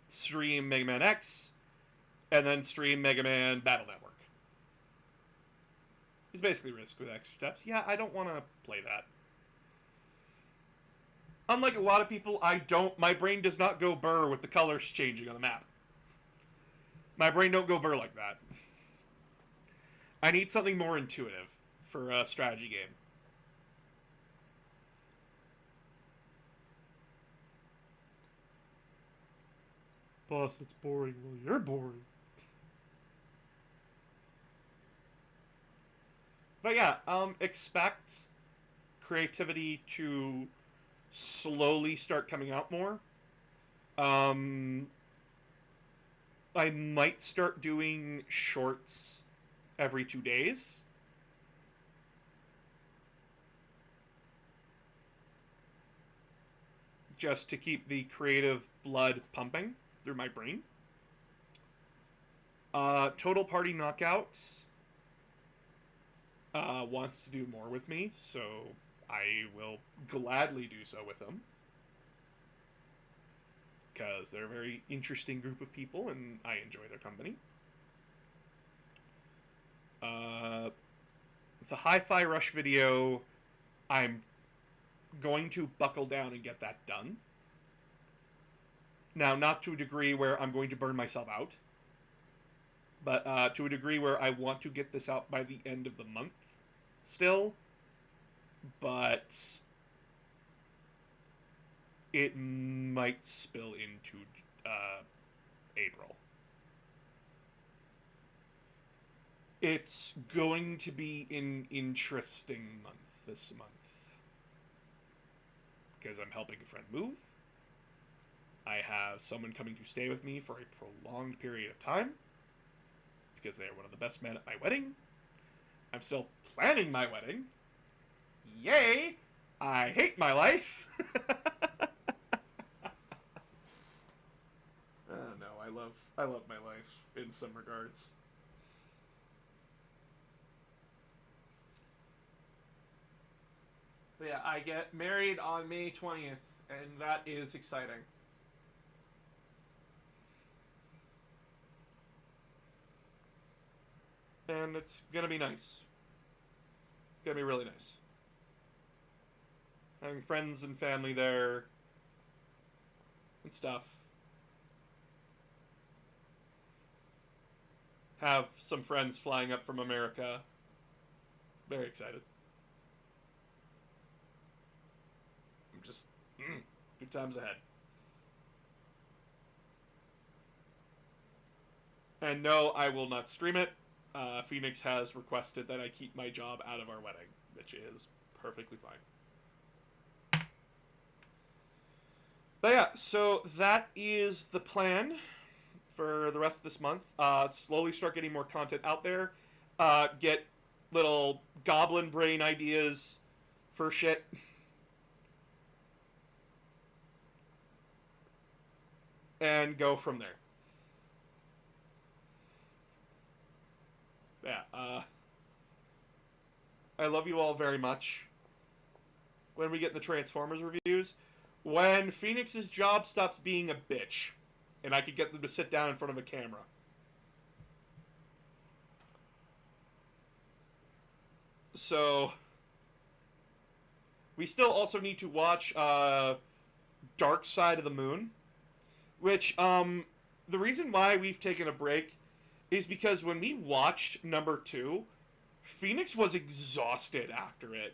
stream Mega Man X, and then stream Mega Man Battle Network. It's basically Risk with extra steps. Yeah, I don't want to play that. Unlike a lot of people, my brain does not go burr with the colors changing on the map. My brain don't go burr like that. I need something more intuitive for a strategy game. Boss, it's boring. Well, you're boring. But yeah, expect creativity to slowly start coming out more. I might start doing shorts every 2 days. Just to keep the creative blood pumping through my brain. Total Party Knockouts wants to do more with me, so I will gladly do so with them. Because they're a very interesting group of people, and I enjoy their company. The Hi-Fi Rush video, I'm going to buckle down and get that done. Now, not to a degree where I'm going to burn myself out, but to a degree where I want to get this out by the end of the month still, but it might spill into April. It's going to be an interesting month this month. Because I'm helping a friend move. I have someone coming to stay with me for a prolonged period of time. Because they are one of the best men at my wedding. I'm still planning my wedding. Yay! I hate my life. No, I love my life in some regards. But yeah, I get married on May 20th, and that is exciting. And it's gonna be nice. It's gonna be really nice. Having friends and family there and stuff. Have some friends flying up from America. Very excited. I'm just good times ahead. And no, I will not stream it. Phoenix has requested that I keep my job out of our wedding, which is perfectly fine. But yeah, so that is the plan for the rest of this month. Slowly start getting more content out there. Get little goblin brain ideas for shit. And go from there. Yeah, I love you all very much. When we get the Transformers reviews, when Phoenix's job stops being a bitch, and I could get them to sit down in front of a camera. So, we still also need to watch Dark Side of the Moon, which, the reason why we've taken a break is because when we watched number 2, Phoenix was exhausted after it.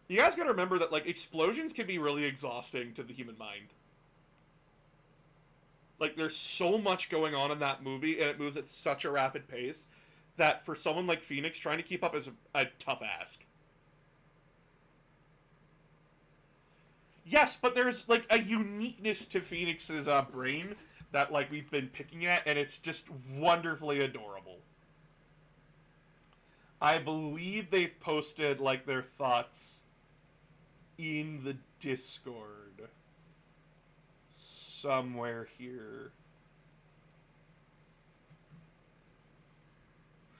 You guys gotta remember that, like, explosions can be really exhausting to the human mind. Like, there's so much going on in that movie, and it moves at such a rapid pace, that for someone like Phoenix, trying to keep up is a tough ask. Yes, but there's, like, a uniqueness to Phoenix's brain that, like, we've been picking at, and it's just wonderfully adorable. I believe they've posted, like, their thoughts in the Discord somewhere here.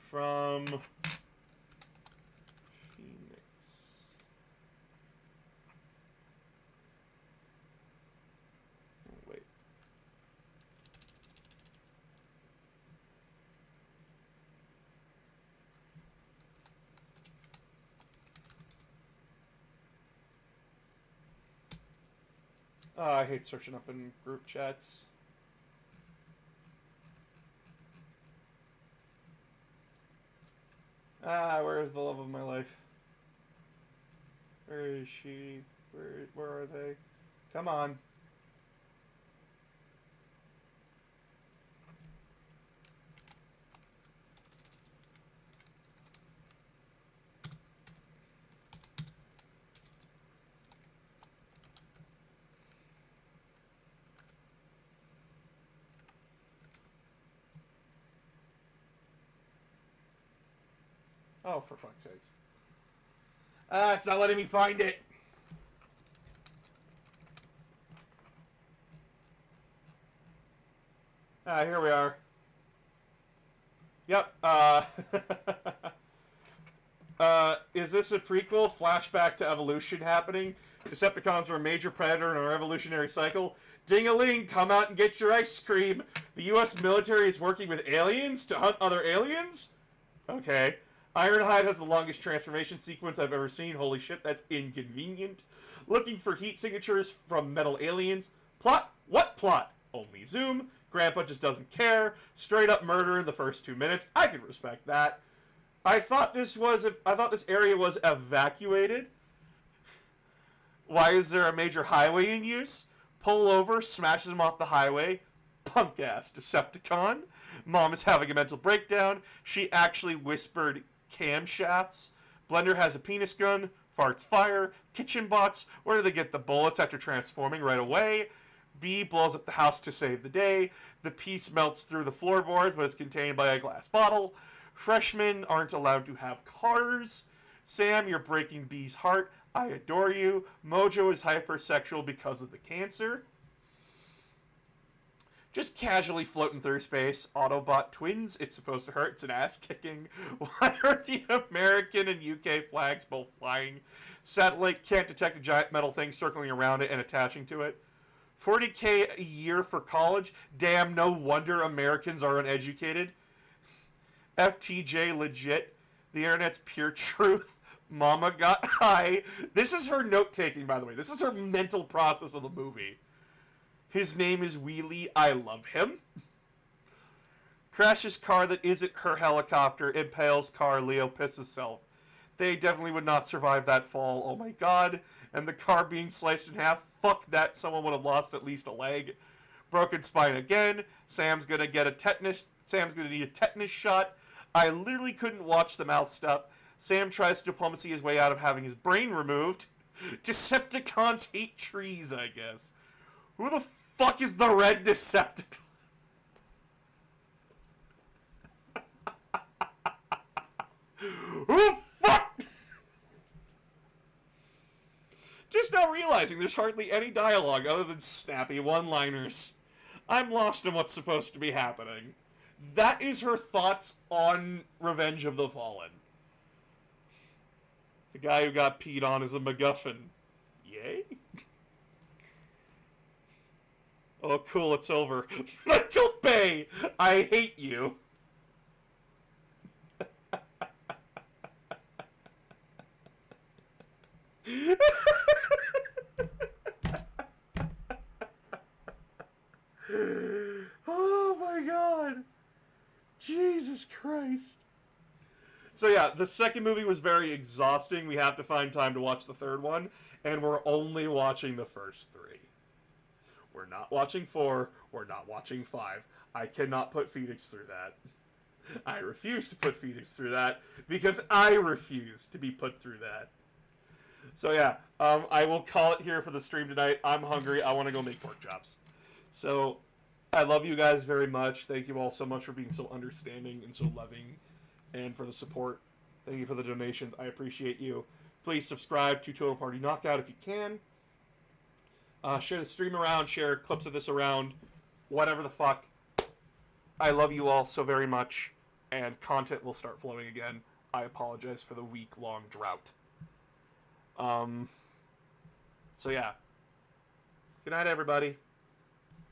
From Phoenix. Oh, wait. I hate searching up in group chats. Where is the love of my life? Where is she? Where are they? Come on. Oh, for fuck's sakes. Ah, it's not letting me find it. Ah, here we are. Yep. Is this a prequel? Flashback to evolution happening? Decepticons are a major predator in our evolutionary cycle. Ding-a-ling, come out and get your ice cream. The U.S. military is working with aliens to hunt other aliens? Okay. Ironhide has the longest transformation sequence I've ever seen. Holy shit, that's inconvenient. Looking for heat signatures from metal aliens. Plot? What plot? Only Zoom. Grandpa just doesn't care. Straight up murder in the first 2 minutes. I can respect that. I thought this area was evacuated. Why is there a major highway in use? Pull over, smashes him off the highway. Punk ass Decepticon. Mom is having a mental breakdown. She actually whispered camshafts. Blender has a penis gun. Farts fire. Kitchen bots. Where do they get the bullets after transforming? Right away. B blows up the house to save the day. The piece melts through the floorboards, but it's contained by a glass bottle. Freshmen aren't allowed to have cars. Sam, you're breaking B's heart. I adore you. Mojo is hypersexual because of the cancer. Just casually floating through space. Autobot twins. It's supposed to hurt. It's an ass kicking. Why are the American and UK flags both flying? Satellite can't detect a giant metal thing circling around it and attaching to it. $40K a year for college? Damn, no wonder Americans are uneducated. FTJ legit. The internet's pure truth. Mama got high. This is her note-taking, by the way. This is her mental process of the movie. His name is Wheelie. I love him. Crashes car that isn't her helicopter. Impales car. Leo pisses himself. They definitely would not survive that fall. Oh my god. And the car being sliced in half. Fuck that. Someone would have lost at least a leg. Broken spine again. Sam's gonna need a tetanus shot. I literally couldn't watch the mouth stuff. Sam tries to diplomacy his way out of having his brain removed. Decepticons hate trees, I guess. Who the fuck is the red Decepticon? Who the fuck? Just now realizing there's hardly any dialogue other than snappy one-liners. I'm lost in what's supposed to be happening. That is her thoughts on Revenge of the Fallen. The guy who got peed on is a MacGuffin. Yay? Oh, cool, it's over. Michael Bay, I hate you. Oh my god. Jesus Christ. So yeah, the second movie was very exhausting. We have to find time to watch the third one, and we're only watching the first 3. We're not watching 4. We're not watching 5. I cannot put Phoenix through that. I refuse to put Phoenix through that because I refuse to be put through that. So yeah, I will call it here for the stream tonight. I'm hungry. I want to go make pork chops. So I love you guys very much. Thank you all so much for being so understanding and so loving, and for the support. Thank you for the donations. I appreciate you. Please subscribe to Total Party Knockout if you can. Share the stream around. Share clips of this around. Whatever the fuck. I love you all so very much, and content will start flowing again. I apologize for the week-long drought. So yeah. Good night, everybody.